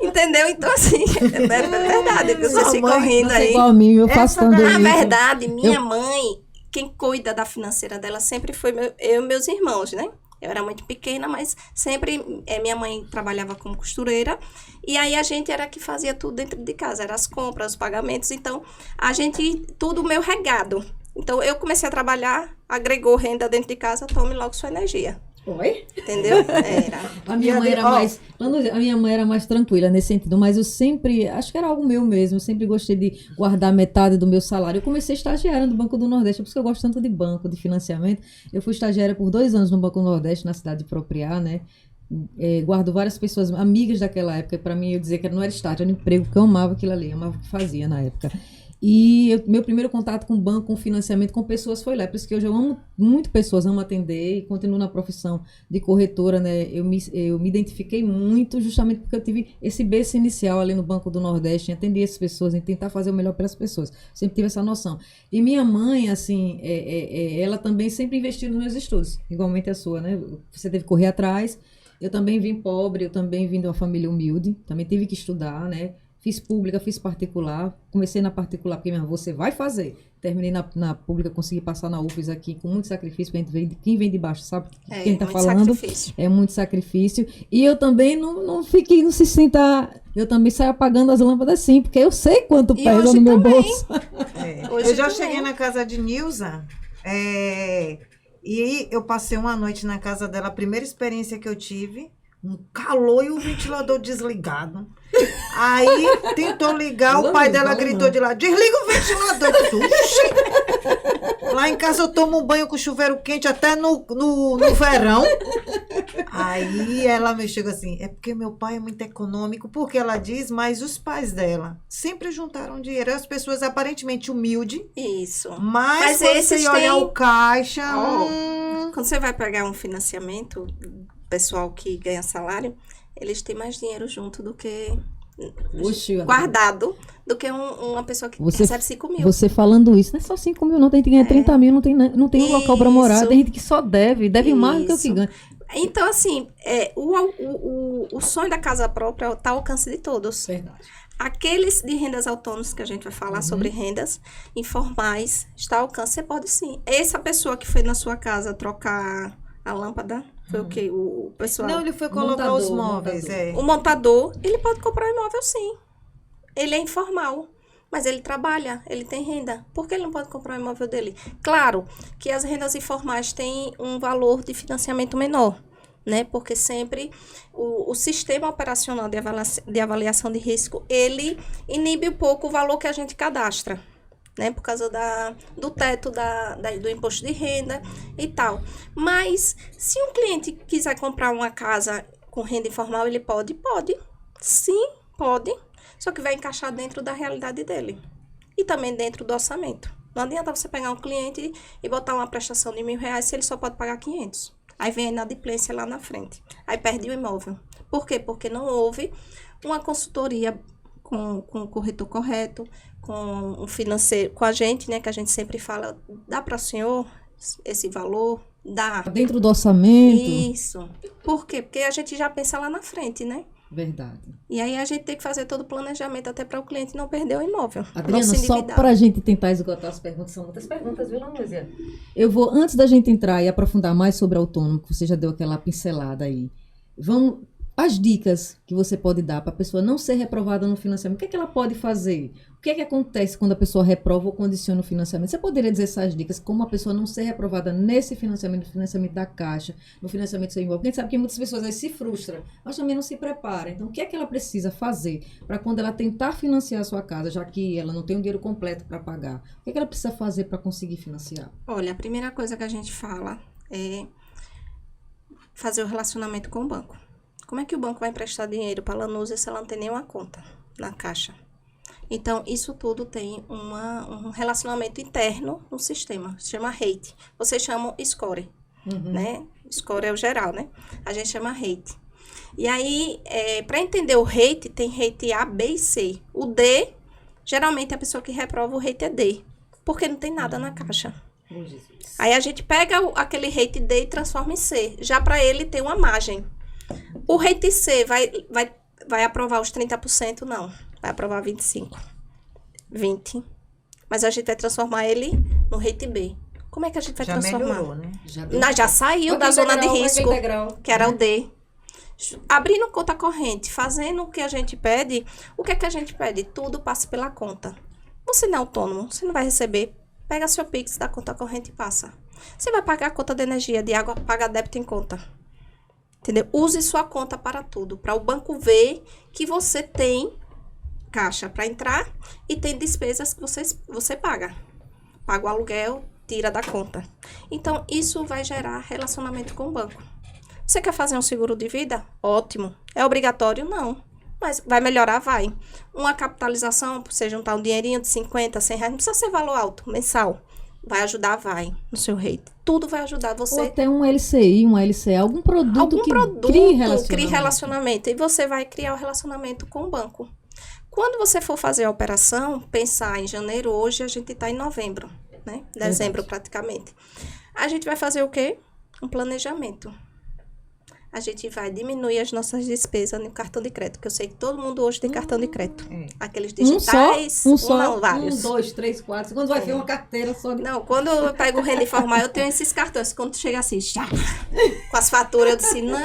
Entendeu? Então, assim, é verdade, que vocês ficam rindo aí. Igual a mim, eu faço tanto isso. Na verdade, minha mãe, quem cuida da financeira dela sempre foi eu e meus irmãos, né? Eu era muito pequena, mas sempre minha mãe trabalhava como costureira. E aí a gente era que fazia tudo dentro de casa. Eram as compras, os pagamentos. Então, a gente, tudo meu regado. Então, eu comecei a trabalhar, agregou renda dentro de casa, tome logo sua energia. Oi? Entendeu? Era. A minha mãe era mais tranquila nesse sentido, mas eu sempre, acho que era algo meu mesmo, eu sempre gostei de guardar metade do meu salário. Eu comecei estagiária no Banco do Nordeste, por isso que eu gosto tanto de banco, de financiamento. Eu fui estagiária por 2 anos no Banco do Nordeste, na cidade de Propriá, né? Guardo várias pessoas, amigas daquela época, para mim eu dizer que não era estágio, era um emprego, que eu amava aquilo ali, eu amava o que fazia na época. E meu primeiro contato com banco, com financiamento, com pessoas foi lá. Por isso que hoje eu amo muito pessoas, amo atender e continuo na profissão de corretora, né? Eu me identifiquei muito justamente porque eu tive esse berço inicial ali no Banco do Nordeste, em atender essas pessoas, em tentar fazer o melhor pelas pessoas. Sempre tive essa noção. E minha mãe, assim, ela também sempre investiu nos meus estudos, igualmente a sua, né? Você teve que correr atrás. Eu também vim pobre, eu também vim de uma família humilde, também tive que estudar, né? Fiz pública, fiz particular. Comecei na particular, porque minha avó, você vai fazer. Terminei na pública, consegui passar na UFES aqui com muito sacrifício. Quem vem de baixo sabe quem está falando. Sacrifício. É muito sacrifício. E eu também não se sinta... Eu também saio apagando as lâmpadas sim, porque eu sei quanto pesa no meu bolso. Eu já cheguei na casa de Nilza, e eu passei uma noite na casa dela. A primeira experiência que eu tive, um calor e o ventilador desligado. Aí tentou ligar, o pai dela gritou de lá, desliga o ventilador. Lá em casa eu tomo um banho com chuveiro quente até no verão. Aí ela me chegou assim, é porque meu pai é muito econômico, porque ela diz, mas os pais dela sempre juntaram dinheiro. As pessoas aparentemente humildes. Isso. Mas quando você olha o caixa... Quando você vai pegar um financiamento, pessoal que ganha salário, eles têm mais dinheiro junto do que... guardado do que uma pessoa que recebe 5 mil. Você falando isso, não é só 5 mil, não. Tem gente que ganha 30 mil, não tem um local para morar. Tem gente que só deve mais do que o que ganha. Então, assim, o sonho da casa própria está ao alcance de todos. Verdade. Aqueles de rendas autônomas, que a gente vai falar sobre rendas informais, está ao alcance, você pode sim. Essa pessoa que foi na sua casa trocar a lâmpada, foi o quê? O pessoal... Não, ele foi colocar os móveis. O montador, ele pode comprar um imóvel sim. Ele é informal, mas ele trabalha, ele tem renda. Por que ele não pode comprar o imóvel dele? Claro que as rendas informais têm um valor de financiamento menor, né? Porque sempre o sistema operacional de avaliação de risco, ele inibe um pouco o valor que a gente cadastra, né? Por causa do teto do imposto de renda e tal. Mas, se um cliente quiser comprar uma casa com renda informal, ele pode? Pode. Sim, pode. Só que vai encaixar dentro da realidade dele. E também dentro do orçamento. Não adianta você pegar um cliente e botar uma prestação de R$1.000 se ele só pode pagar 500. Aí vem a inadimplência lá na frente. Aí perde o imóvel. Por quê? Porque não houve uma consultoria com o corretor correto, com o financeiro, com a gente, né? Que a gente sempre fala, dá para o senhor esse valor? Dá. Dentro do orçamento. Isso. Por quê? Porque a gente já pensa lá na frente, né? Verdade. E aí a gente tem que fazer todo o planejamento até para o cliente não perder o imóvel. Adriana, só para a gente tentar esgotar as perguntas, são muitas perguntas, viu, Lanúzia? Eu vou, antes da gente entrar e aprofundar mais sobre autônomo, que você já deu aquela pincelada aí, vamos, as dicas que você pode dar para a pessoa não ser reprovada no financiamento. O que é que ela pode fazer? O que é que acontece quando a pessoa reprova ou condiciona o financiamento? Você poderia dizer essas dicas, como a pessoa não ser reprovada nesse financiamento, no financiamento da Caixa, no financiamento do seu imóvel? Porque a gente sabe que muitas pessoas aí se frustram, mas também não se preparam. Então, o que é que ela precisa fazer para quando ela tentar financiar a sua casa, já que ela não tem o dinheiro completo para pagar? O que é que ela precisa fazer para conseguir financiar? Olha, a primeira coisa que a gente fala é fazer o relacionamento com o banco. Como é que o banco vai emprestar dinheiro para a Lanúzia se ela não tem nenhuma conta na Caixa? Então, isso tudo tem um relacionamento interno no sistema. Se chama rate. Vocês chamam score, né? Score é o geral, né? A gente chama rate. E aí, para entender o rate, tem rate A, B e C. O D, geralmente a pessoa que reprova o rate é D, porque não tem nada na Caixa. Aí a gente pega aquele rate D e transforma em C. Já para ele ter uma margem. O rate C vai aprovar os 30%? Não. Vai aprovar 25%. 20%. Mas a gente vai transformar ele no rate B. Como é que a gente vai transformar? Melhorou, né? Já saiu da zona de risco, que era o D. Abrindo conta corrente, fazendo o que a gente pede. O que é que a gente pede? Tudo passa pela conta. Você não é autônomo, você não vai receber. Pega seu Pix da conta corrente e passa. Você vai pagar a conta de energia, de água, paga débito em conta. Entendeu? Use sua conta para tudo. Para o banco ver que você tem caixa para entrar e tem despesas que você paga. Paga o aluguel, tira da conta. Então, isso vai gerar relacionamento com o banco. Você quer fazer um seguro de vida? Ótimo. É obrigatório? Não. Mas vai melhorar? Vai. Uma capitalização, para você juntar um dinheirinho de 50, 100 reais, não precisa ser valor alto, mensal. Vai ajudar? Vai. No seu rate. Tudo vai ajudar você. Ou até um LCI, uma LCA, algum produto que crie relacionamento. E você vai criar o relacionamento com o banco. Quando você for fazer a operação, pensar em janeiro, hoje a gente está em novembro, né? Dezembro praticamente. A gente vai fazer o quê? Um planejamento. A gente vai diminuir as nossas despesas no cartão de crédito, que eu sei que todo mundo hoje tem cartão de crédito. Aqueles digitais, um só, não, vários. 1, 2, 3, 4. Quando vai ver uma carteira só de... Não, quando eu pego o renda informal, eu tenho esses cartões. Quando chega assim, já, com as faturas, eu disse, não,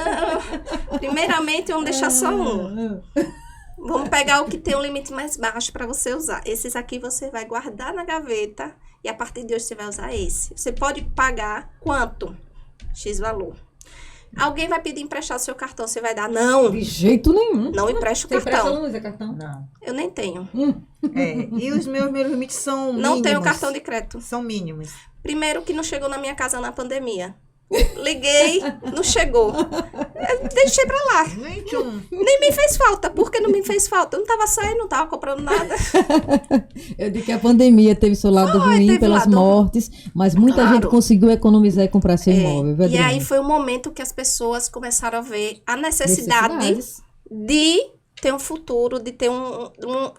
primeiramente vamos deixar só um. Vamos pegar o que tem um limite mais baixo para você usar. Esses aqui você vai guardar na gaveta e a partir de hoje você vai usar esse. Você pode pagar quanto? X valor. Alguém vai pedir emprestar seu cartão, você vai dar? Não, De jeito nenhum. não empresta o Você empresta, cartão. não usa cartão? Não. Eu nem tenho. E os meus limites são mínimos. Não tenho cartão de crédito. São mínimos. Primeiro que não chegou na minha casa na pandemia. Liguei, não chegou. Eu deixei pra lá. Gente, Nem me fez falta. Por que não me fez falta? Eu não tava saindo, não tava comprando nada. Eu digo que a pandemia teve seu lado ruim teve pelas lado- mortes, mas muita Claro. gente conseguiu economizar e comprar seu imóvel, E verdade? aí foi o momento que as pessoas começaram a ver a necessidade Necessidades. de ter um futuro, de ter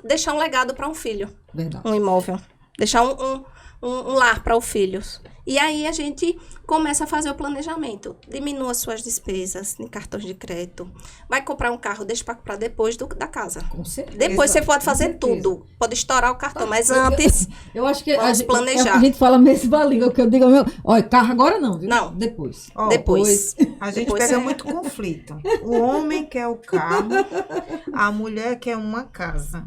deixar um legado para um filho, Verdade. um imóvel, deixar um lar para os filhos. E aí a gente começa a fazer o planejamento. Diminua suas despesas em cartões de crédito. Vai comprar um carro, deixa para comprar depois da casa. Com certeza. Depois você pode com fazer certeza. tudo. Pode estourar o cartão, mas antes... Eu acho que Vamos planejar. a gente fala mesma língua, o que eu digo, olha, carro agora não, viu? Não. Depois. ó, Depois. a gente Depois pega é- muito conflito. O homem quer o carro, a mulher quer uma casa.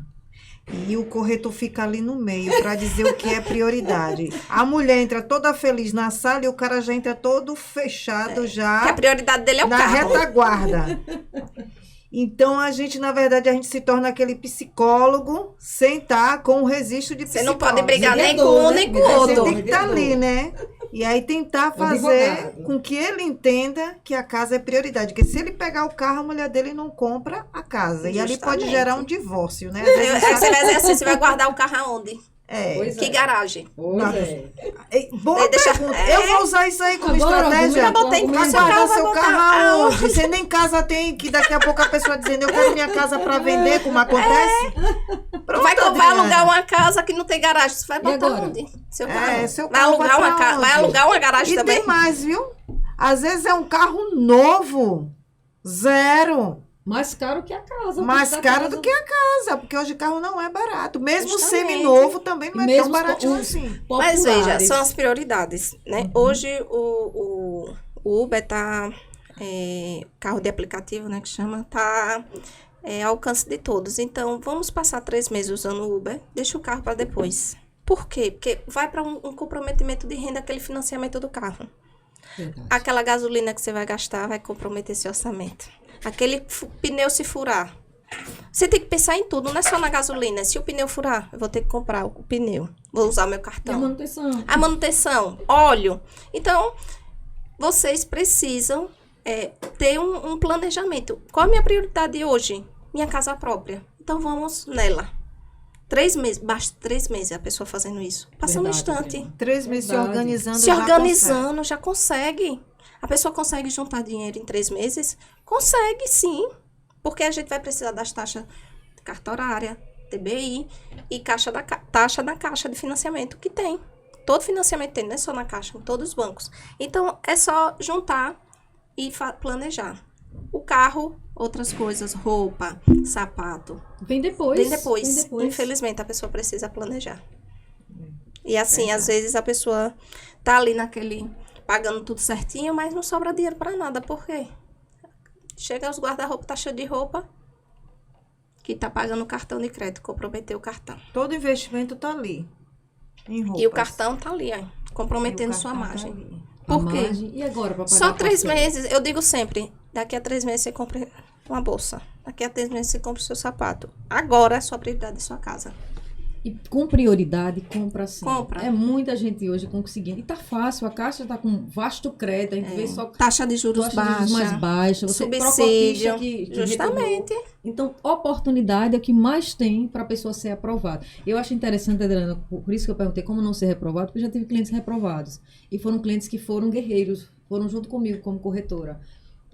E o corretor fica ali no meio para dizer o que é prioridade. A mulher entra toda feliz na sala e o cara já entra todo fechado Que a já prioridade dele é o na carro. retaguarda. Então a gente, na verdade, a gente se torna aquele psicólogo sem estar com o registro de Você psicólogo. não pode brigar nem com Mediador, um né? nem com o Mediador. Você outro. tem que estar ali, né? E aí tentar O fazer advogado. com que ele entenda que a casa é prioridade. Porque se ele pegar o carro, a mulher dele não compra a casa. E ali pode Justamente. gerar um divórcio, né? Às vezes Aí você vai dizer assim, você vai guardar o carro aonde? é. Pois Que é. garagem? Pois é. Boa Deixa- pergunta. Eu vou usar isso aí como Agora, estratégia. argumenta, botei em Vai casa, guardar vai seu botar carro aonde? aonde? Você nem casa tem, que daqui a pouco a pessoa dizendo, eu quero minha casa para vender, como acontece. Pronto, Vai Adriana. alugar uma casa que não tem garagem. Você vai botar agora? onde? Seu É, carro. seu vai carro alugar vai uma pra casa. Vai onde? alugar uma garagem E também? tem mais, viu? Às vezes é um carro novo, zero, Mais caro que a casa. o mais preço da caro casa. do que a casa, porque hoje carro não é barato. Mesmo Justamente. semi-novo também não E é mesmo tão os baratinho os assim. Mas veja, populares. são as prioridades, né? Hoje o Uber tá... carro de aplicativo, né, que chama, tá ao alcance de todos. Então, vamos passar 3 meses usando o Uber, deixa o carro para depois. Por quê? Porque vai para um comprometimento de renda, aquele financiamento do carro. Verdade. Aquela gasolina que você vai gastar vai comprometer seu orçamento. Aquele pneu se furar. Você tem que pensar em tudo, não é só na gasolina. Se o pneu furar, eu vou ter que comprar o pneu. Vou usar o meu E a cartão. manutenção. A manutenção, óleo. Então, vocês precisam ter um planejamento. Qual a minha prioridade hoje? Minha casa própria. Então, vamos nela. 3 meses, basta 3 meses a pessoa fazendo isso. Passa no Verdade, instante. Adriana. 3 meses se Verdade. organizando. Se já organizando, já consegue. A pessoa consegue juntar dinheiro em 3 meses? Consegue, sim. Porque a gente vai precisar das taxas de carta horária, TBI e taxa da caixa de financiamento que tem. Todo financiamento tem, não é só na caixa, em todos os bancos. Então, é só juntar e planejar. O carro, outras coisas, roupa, sapato. Vem depois. Vem depois. Vem depois. Infelizmente, a pessoa precisa planejar. E assim, às vezes a pessoa tá ali pagando tudo certinho, mas não sobra dinheiro para nada. Por quê? Chega os guarda-roupa, tá cheio de roupa, que tá pagando o cartão de crédito, comprometeu o cartão. Todo investimento tá ali. Em roupas. E o cartão tá ali, ó, E o comprometendo cartão sua tá margem. ali. A Por quê? margem. E agora, para pagar Só a 3 parcela? meses, eu digo sempre, daqui a 3 meses você compra uma bolsa. Daqui a 3 meses você compra o seu sapato. Agora, a sua prioridade é sua casa. E com prioridade, compra sim. Compra. É muita gente hoje conseguindo. E tá fácil, a Caixa tá com vasto crédito, a gente vê só Taxa de juros taxa de juros mais baixa, baixa, você subsídio, procopista que justamente. retornou. Então, oportunidade é o que mais tem para a pessoa ser aprovada. Eu acho interessante, Adriana, por isso que eu perguntei como não ser reprovado, porque eu já tive clientes reprovados. E foram clientes que foram guerreiros, foram junto comigo como corretora.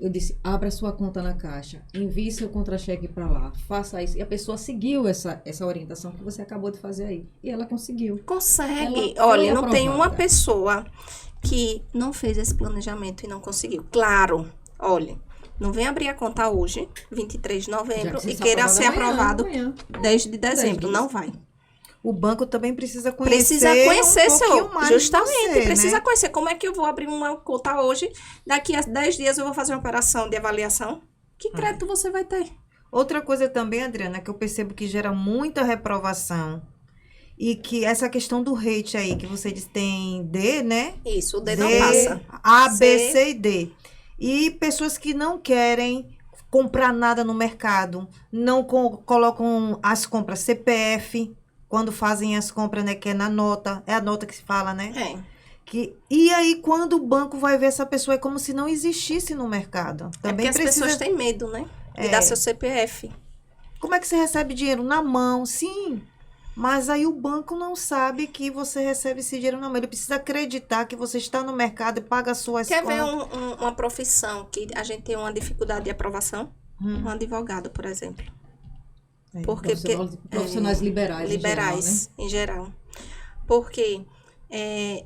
Eu disse, abra sua conta na Caixa, envie seu contra-cheque para lá, faça isso. E a pessoa seguiu essa orientação que você acabou de fazer aí. E ela conseguiu. Consegue. Ela Olha, foi não tem uma aprovada. pessoa que não fez esse planejamento e não conseguiu. Claro, olha, não vem abrir a conta hoje, 23 de Já novembro, que você e está queira ser aprovado aprovado amanhã. 10 de dezembro. dias. Não vai. O banco também precisa conhecer Precisa conhecer um pouquinho seu. mais Justamente, você, precisa né? conhecer. Como é que eu vou abrir uma conta hoje? Daqui a 10 dias eu vou fazer uma operação de avaliação. Que crédito você vai ter? Outra coisa também, Adriana, que eu percebo que gera muita reprovação e que essa questão do rate aí, que você diz tem D, né? Isso, o D D, não passa. A, B, C. C e D. E pessoas que não querem comprar nada no mercado, não colocam as compras CPF, quando fazem as compras, né, que é na nota, é a nota que se fala, né? E aí, quando o banco vai ver essa pessoa, é como se não existisse no mercado. Também porque as pessoas têm medo, né? De dar seu CPF. Como é que você recebe dinheiro na mão? Sim, mas aí o banco não sabe que você recebe esse dinheiro na mão. Ele precisa acreditar que você está no mercado e paga as suas Quer contas. ver uma profissão que a gente tem uma dificuldade de aprovação? Um advogado, por exemplo. Porque profissionais liberais em geral. Porque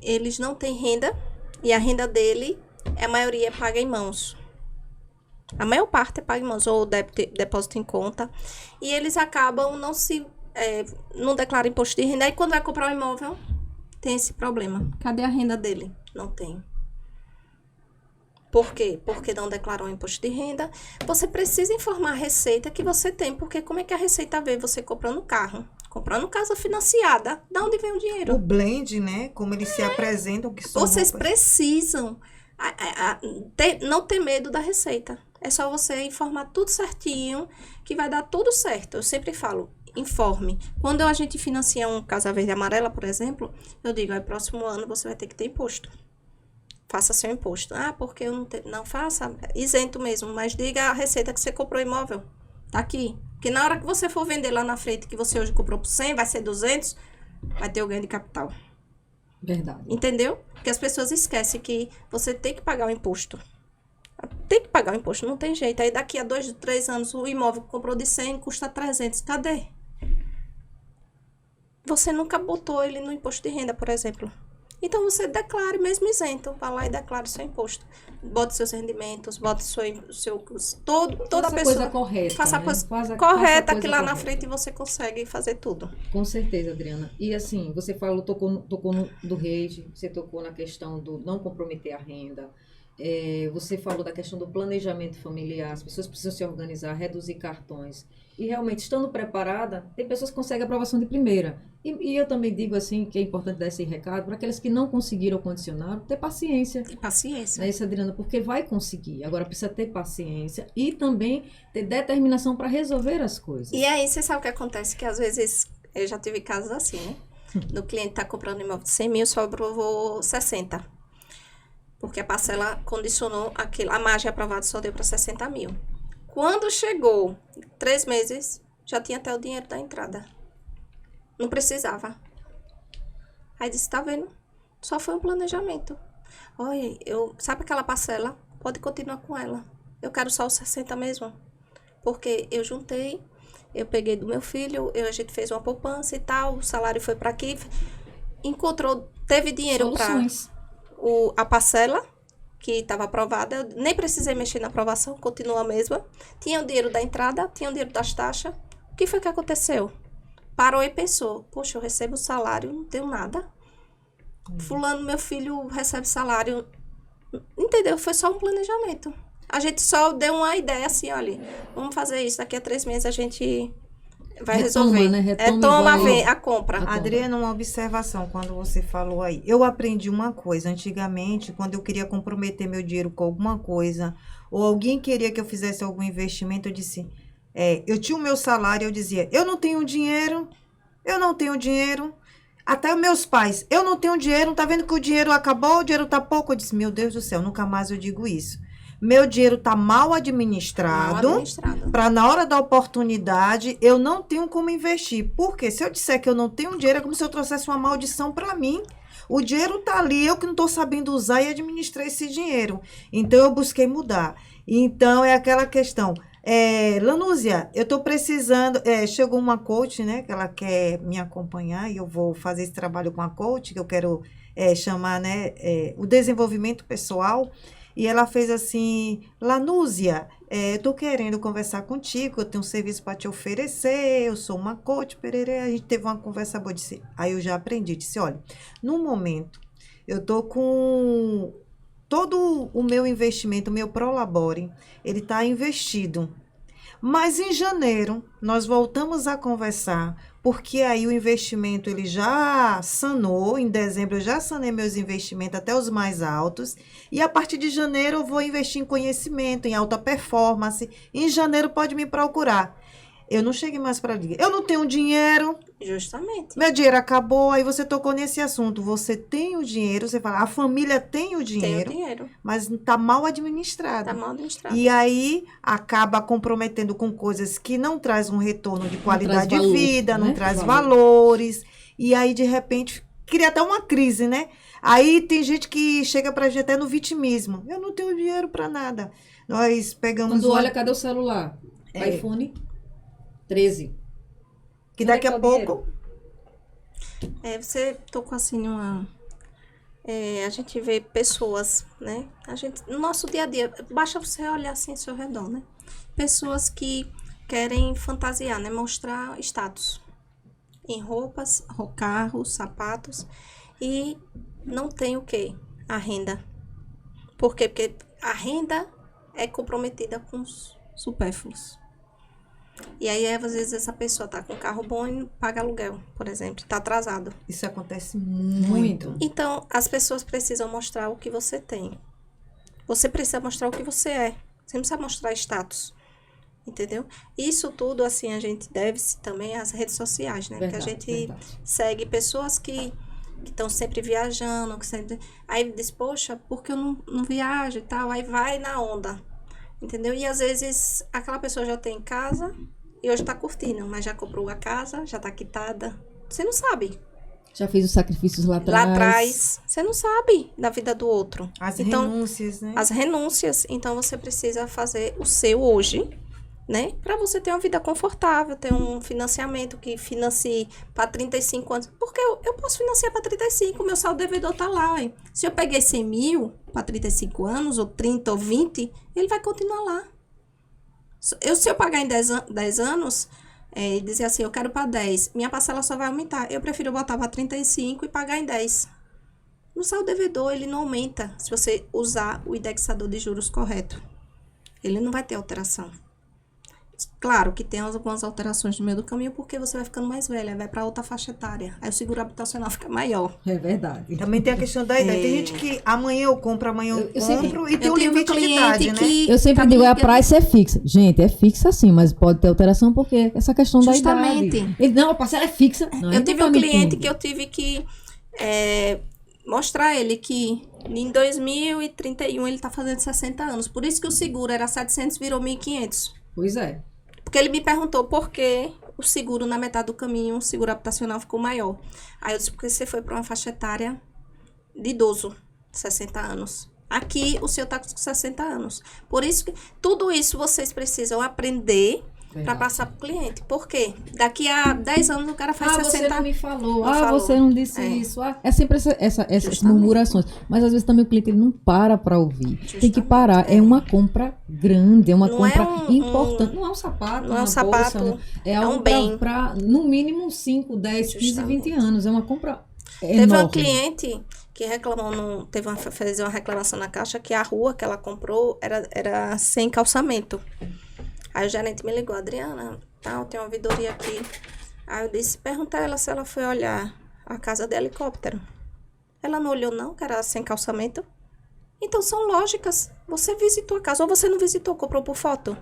eles não têm renda e a renda dele, a maioria é paga em mãos. A maior parte é paga em mãos ou depósito em conta. E eles acabam não declaram imposto de renda. E quando vai comprar um imóvel, tem esse problema. Cadê a renda dele? Não tem. Por quê? Porque não declarou imposto de renda. Você precisa informar a Receita que você tem. Porque como é que a Receita vê você comprando carro? Comprando casa financiada. Da onde vem o dinheiro? O blend, né? Como eles se apresentam. Que são Vocês precisam não ter medo da Receita. É só você informar tudo certinho, que vai dar tudo certo. Eu sempre falo, informe. Quando a gente financia um Casa Verde e Amarela, por exemplo, eu digo, próximo ano você vai ter que ter imposto. Faça seu imposto. Porque eu não faça, isento mesmo, mas diga a Receita que você comprou imóvel. Tá aqui. Porque na hora que você for vender lá na frente, que você hoje comprou por 100, vai ser 200, vai ter o ganho de capital. Verdade. Entendeu? Porque as pessoas esquecem que você tem que pagar o imposto. Tem que pagar o imposto, não tem jeito. Aí daqui a 2, 3 anos, o imóvel que comprou de 100 custa 300. Cadê? Você nunca botou ele no imposto de renda, por exemplo. Então, você declare mesmo isento. Vá lá e declare seu imposto. Bote seus rendimentos, bote toda a pessoa. Coisa correta, faça a coisa correta, que lá na frente você consegue fazer tudo. Com certeza, Adriana. E assim, você tocou do rede, você tocou na questão do não comprometer a renda. Você falou da questão do planejamento familiar. As pessoas precisam se organizar, reduzir cartões. E realmente, estando preparada, tem pessoas que conseguem aprovação de primeira. E eu também digo assim, que é importante dar esse recado para aqueles que não conseguiram condicionar, ter paciência. Ter paciência. Não é isso, Adriana? Porque vai conseguir. Agora precisa ter paciência e também ter determinação para resolver as coisas. E aí, você sabe o que acontece? Que às vezes, eu já tive casos assim, né? O cliente está comprando imóvel de 100 mil, só aprovou 60. Porque a parcela condicionou a margem aprovada só deu para 60 mil. Quando chegou 3 meses, já tinha até o dinheiro da entrada. Não precisava. Aí disse, tá vendo? Só foi um planejamento. Olha, sabe aquela parcela? Pode continuar com ela. Eu quero só os 60 mesmo. Porque eu juntei, eu peguei do meu filho, a gente fez uma poupança e tal, o salário foi para aqui. Teve dinheiro para a parcela, que estava aprovada. Eu nem precisei mexer na aprovação, continua a mesma. Tinha o dinheiro da entrada, tinha o dinheiro das taxas. O que foi que aconteceu? Parou e pensou, poxa, eu recebo o salário, não tenho nada. Fulano, meu filho, recebe salário. Entendeu? Foi só um planejamento. A gente só deu uma ideia assim, olha, vamos fazer isso, daqui a 3 meses a gente vai resolver. Né? Retoma a compra. Adriana, uma observação quando você falou aí. Eu aprendi uma coisa. Antigamente, quando eu queria comprometer meu dinheiro com alguma coisa, ou alguém queria que eu fizesse algum investimento, eu disse... eu tinha o meu salário, eu dizia, eu não tenho dinheiro. Até meus pais, eu não tenho dinheiro, tá vendo que o dinheiro acabou, o dinheiro tá pouco? Eu disse, meu Deus do céu, nunca mais eu digo isso. Meu dinheiro tá mal administrado. Para na hora da oportunidade, eu não tenho como investir. Porque se eu disser que eu não tenho dinheiro, é como se eu trouxesse uma maldição para mim. O dinheiro tá ali, eu que não estou sabendo usar e administrar esse dinheiro. Então, eu busquei mudar. Então, é aquela questão... Lanúzia, eu estou precisando, chegou uma coach, né, que ela quer me acompanhar e eu vou fazer esse trabalho com a coach, que eu quero chamar, né, o desenvolvimento pessoal, e ela fez assim, Lanúzia, estou querendo conversar contigo, eu tenho um serviço para te oferecer, eu sou uma coach, pererê. A gente teve uma conversa boa, disse, aí eu já aprendi, disse, olha, no momento, eu estou com... Todo o meu investimento, o meu Prolabore, ele está investido. Mas em janeiro, nós voltamos a conversar, porque aí o investimento ele já sanou, em dezembro eu já sanei meus investimentos até os mais altos, e a partir de janeiro eu vou investir em conhecimento, em alta performance, em janeiro pode me procurar. Eu não cheguei mais para ligar. Eu não tenho dinheiro. Justamente. Meu dinheiro acabou, aí você tocou nesse assunto. Você tem o dinheiro, você fala, a família tem o dinheiro, Tem o dinheiro. mas está mal administrado. Tá mal administrado. E aí acaba comprometendo com coisas que não traz um retorno de qualidade de valor, vida, não né? traz Valor. valores. E aí, de repente, cria até uma crise, né? Aí tem gente que chega pra gente até no vitimismo. Eu não tenho dinheiro para nada. Nós pegamos Quando olha, cadê o celular? É. iPhone 13. que Onde é daqui que a tá o pouco... Você tocou assim numa. A gente vê pessoas, né? No nosso dia a dia, basta você olhar assim ao seu redor, né? Pessoas que querem fantasiar, né? Mostrar status em roupas, carros, sapatos e não tem o quê? A renda. Por quê? Porque a renda é comprometida com os supérfluos. E aí, às vezes, essa pessoa tá com um carro bom e não paga aluguel, por exemplo, tá atrasado. Isso acontece muito. Então, as pessoas precisam mostrar o que você tem. Você precisa mostrar o que você é. Você não precisa mostrar status. Entendeu? Isso tudo, assim, a gente deve-se também às redes sociais, né? Verdade, que a gente verdade. segue pessoas que estão sempre viajando, que sempre... Aí diz, poxa, porque eu não viajo e tal? Aí vai na onda. Entendeu? E às vezes aquela pessoa já tem casa e hoje tá curtindo, mas já comprou a casa, já tá quitada. Você não sabe. Já fez os sacrifícios lá atrás. Lá atrás, você não sabe da vida do outro. As Então, renúncias, né? as renúncias. Então, você precisa fazer o seu hoje, né? Para você ter uma vida confortável, ter um financiamento que financie para 35 anos. Porque eu posso financiar para 35, meu saldo devedor tá lá, hein? Se eu peguei 100 mil para 35 anos, ou 30, ou 20, ele vai continuar lá. Se eu pagar em 10 anos, e dizer assim, eu quero para 10, minha parcela só vai aumentar. Eu prefiro botar para 35 e pagar em 10. No saldo devedor, ele não aumenta se você usar o indexador de juros correto. Ele não vai ter alteração. Claro que tem algumas alterações no meio do caminho, porque você vai ficando mais velha, vai para outra faixa etária. Aí o seguro habitacional fica maior. É verdade. Também tem a questão da ideia. Tem gente que amanhã eu compro, amanhã eu sempre- compro, e tem Eu um tenho limite de cliente idade, né? que Eu sempre tá digo, me a ligando- price é fixa. Gente, é fixa sim, mas pode ter alteração porque essa questão Justamente. da idade. Ele, não, a parcela é fixa. Não, ele Eu não tive tá um cliente mentindo. que eu tive que mostrar ele que em 2031 ele tá fazendo 60 anos. Por isso que o seguro era 700, virou 1.500. Pois é. Porque ele me perguntou por que o seguro na metade do caminho, o seguro habitacional ficou maior. Aí eu disse, porque você foi para uma faixa etária de idoso, 60 anos. Aqui o senhor tá com 60 anos. Por isso que tudo isso vocês precisam aprender para Verdade. passar pro cliente. Por quê? Daqui a 10 anos o cara faz Ah, 60 você não me falou. Não falou. Você não disse É. isso. É sempre essas Justamente. murmurações. Mas às vezes também o cliente ele não para ouvir. Tem que Justamente. parar. É uma compra grande, é uma Não é compra um- importante. Não é um sapato, não é um uma sapato, bolsa. É é algo um bem. para no mínimo 5, 10, 15, 20 anos. É uma compra Teve uma enorme. cliente que reclamou, fez uma reclamação na caixa que a rua que ela comprou era sem calçamento. Aí o gerente me ligou, Adriana, tem uma ouvidoria aqui. Aí eu disse, pergunta a ela se ela foi olhar a casa de helicóptero. Ela não olhou não, que era sem calçamento. Então são lógicas. Você visitou a casa ou você não visitou, comprou por foto.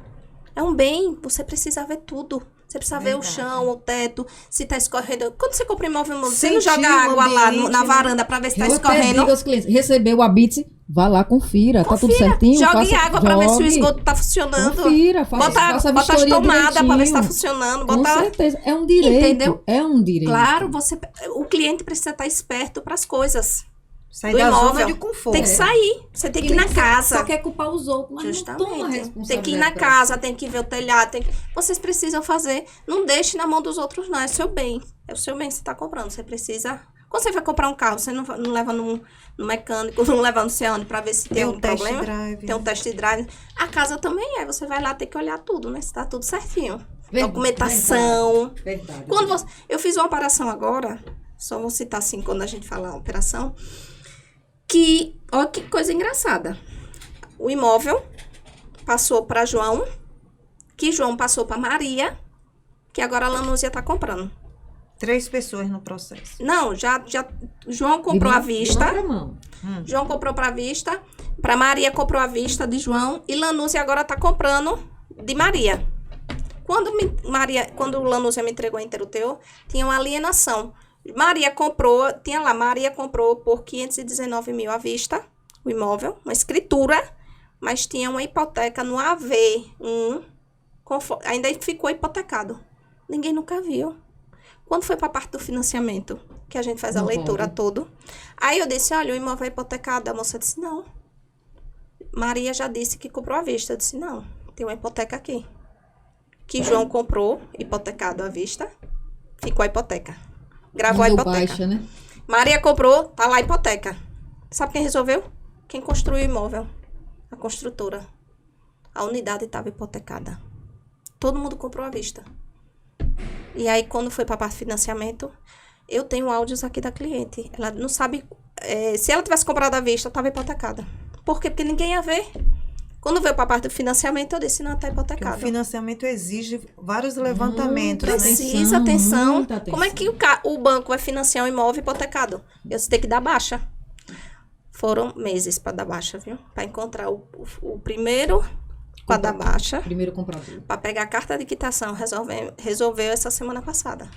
É um bem, você precisa ver tudo. Você precisa ver o Verdade. chão, o teto, se tá escorrendo. Quando você compra imóvel, você Sentir não joga o água lá ambiente, na né? varanda pra ver se tá Eu até escorrendo. digo aos clientes, recebeu o habite, vá lá, confira. Tá tudo certinho? Jogue água pra ver se o jogue, esgoto tá funcionando. Confira, faça Bota as vistoria tomadas pra ver se tá direitinho. funcionando. Com Bota... certeza. É um direito. Entendeu? É um direito. Claro, o cliente precisa estar esperto pras coisas. Sair do da imóvel. zona de conforto. Tem que sair. Você tem que ir na casa. Só quer culpar os outros, mas não toma Justamente. responsabilidade. Tem que ir na por casa, tem que ver o telhado. Vocês precisam fazer. Não deixe na mão dos outros, não. É seu bem. É o seu bem que você está comprando. Você precisa. Quando você vai comprar um carro, você não leva no mecânico, não leva no sei onde para ver se tem um um test problema. drive. Tem um test drive. A casa também é. Você vai lá, tem que olhar tudo, né? Se tá tudo certinho. Verdade, Documentação. Verdade. Eu fiz uma operação agora, só vou citar assim quando a gente falar a operação, que, olha que coisa engraçada. O imóvel passou para João, que João passou para Maria, que agora a Lanúzia está comprando. 3 pessoas no processo. Não, já João comprou à vista. De mão. João comprou para vista. Para Maria comprou à vista de João. E Lanúzia agora está comprando de Maria. Quando Lanúzia me entregou a Interuteu, tinha uma alienação. Maria comprou por 519 mil à vista, o imóvel, uma escritura, mas tinha uma hipoteca no AV1, ainda ficou hipotecado. Ninguém nunca viu. Quando foi para a parte do financiamento, que a gente faz a leitura toda, aí eu disse, olha, o imóvel é hipotecado. A moça disse, não. Maria já disse que comprou à vista. Eu disse, não, tem uma hipoteca aqui. Que João comprou, hipotecado à vista, ficou a hipoteca. Gravou a hipoteca. Baixa, né? Maria comprou, tá lá a hipoteca. Sabe quem resolveu? Quem construiu o imóvel. A construtora. A unidade estava hipotecada. Todo mundo comprou à vista. E aí, quando foi para a parte de financiamento, eu tenho áudios aqui da cliente. Ela não sabe... se ela tivesse comprado à vista, estava hipotecada. Por quê? Porque ninguém ia ver. Quando veio para a parte do financiamento, eu disse, não, está hipotecado. O financiamento exige vários levantamentos. Precisa, atenção. Como é que o banco vai financiar um imóvel hipotecado? Eu tenho que dar baixa. Foram meses para dar baixa, viu? Para encontrar o primeiro para dar baixa. Primeiro comprador. Para pegar a carta de quitação. Resolveu essa semana passada.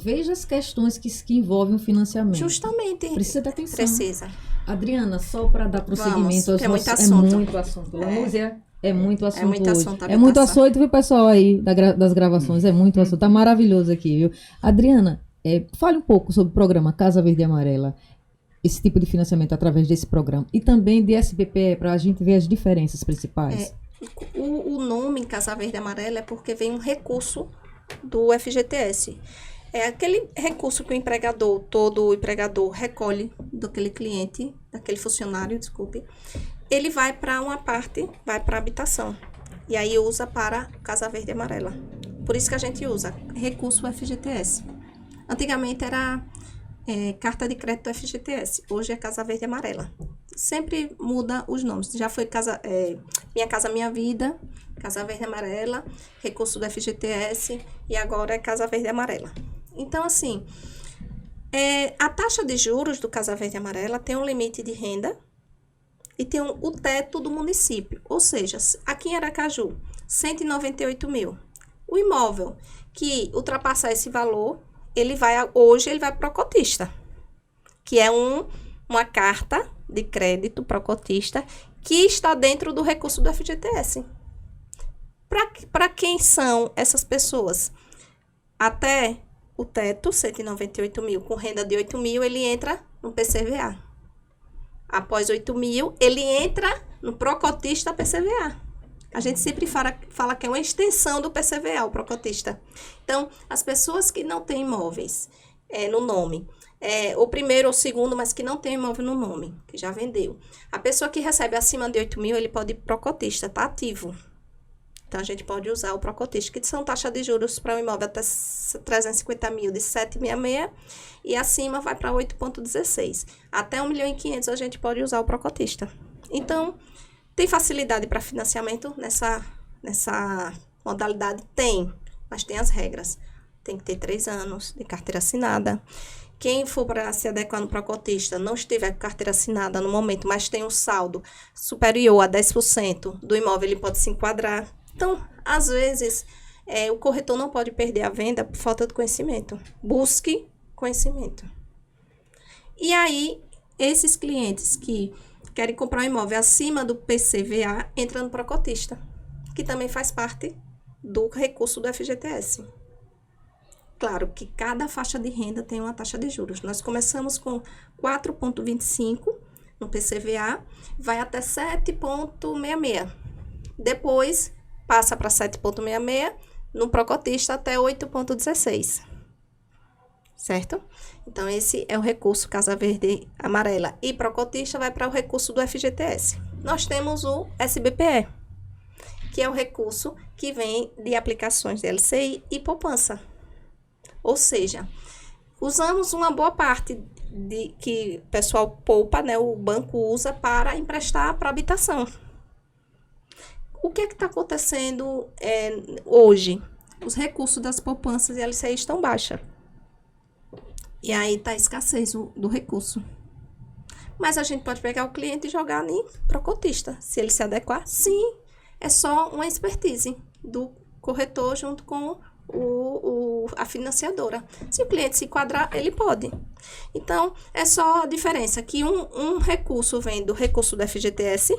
Veja as questões que envolvem o financiamento. Justamente. Precisa dar atenção. Precisa. Adriana, só para dar prosseguimento. É muito assunto. É muito assunto. Lanúzia, é muito assunto. É muito assunto. É muito assunto, viu, pessoal aí das gravações. É muito assunto. Tá maravilhoso aqui, viu? Adriana, fale um pouco sobre o programa Casa Verde e Amarela. Esse tipo de financiamento através desse programa. E também de SBPE, para a gente ver as diferenças principais. O nome Casa Verde e Amarela é porque vem um recurso do FGTS. É aquele recurso que todo empregador recolhe daquele cliente, daquele funcionário, ele vai para uma parte, vai para a habitação. E aí usa para Casa Verde e Amarela. Por isso que a gente usa recurso FGTS. Antigamente era carta de crédito FGTS. Hoje é Casa Verde e Amarela. Sempre muda os nomes. Já foi Minha Casa Minha Vida, Casa Verde e Amarela, recurso do FGTS e agora é Casa Verde e Amarela. Então, assim, a taxa de juros do Casa Verde e Amarela tem um limite de renda e tem o teto do município. Ou seja, aqui em Aracaju, 198 mil. O imóvel que ultrapassar esse valor, hoje ele vai para o cotista, que é uma carta de crédito para o cotista que está dentro do recurso do FGTS. Para quem são essas pessoas? Até o teto, 198 mil, com renda de 8 mil, ele entra no PCVA. Após 8 mil, ele entra no Procotista PCVA. A gente sempre fala que é uma extensão do PCVA, o Procotista. Então, as pessoas que não têm imóveis no nome, o primeiro ou segundo, mas que não tem imóvel no nome, que já vendeu. A pessoa que recebe acima de 8 mil, ele pode ir Procotista, tá ativo. Então, a gente pode usar o Procotista, que são taxa de juros para um imóvel até 350 mil de 7,66 e acima vai para 8,16. Até 1.500.000 a gente pode usar o Procotista. Então, tem facilidade para financiamento nessa modalidade? Tem, mas tem as regras. Tem que ter 3 anos de carteira assinada. Quem for para se adequar no Procotista, não estiver com carteira assinada no momento, mas tem um saldo superior a 10% do imóvel, ele pode se enquadrar. Então, às vezes, o corretor não pode perder a venda por falta de conhecimento. Busque conhecimento. E aí, esses clientes que querem comprar um imóvel acima do PCVA, entram no Procotista, que também faz parte do recurso do FGTS. Claro que cada faixa de renda tem uma taxa de juros. Nós começamos com 4,25 no PCVA, vai até 7,66. Depois, passa para 7,66, no Procotista até 8,16. Certo? Então, esse é o recurso Casa Verde Amarela. E Procotista vai para o recurso do FGTS. Nós temos o SBPE, que é o recurso que vem de aplicações de LCI e poupança. Ou seja, usamos uma boa parte que o pessoal poupa, né? O banco usa para emprestar para habitação. O que é que está acontecendo hoje? os recursos das poupanças e LCI estão baixos. E aí tá a escassez do recurso. Mas a gente pode pegar o cliente e jogar em procotista. Se ele se adequar, sim. É só uma expertise do corretor junto com a financiadora. Se o cliente se enquadrar, ele pode. Então, é só a diferença que um recurso vem do recurso do FGTS,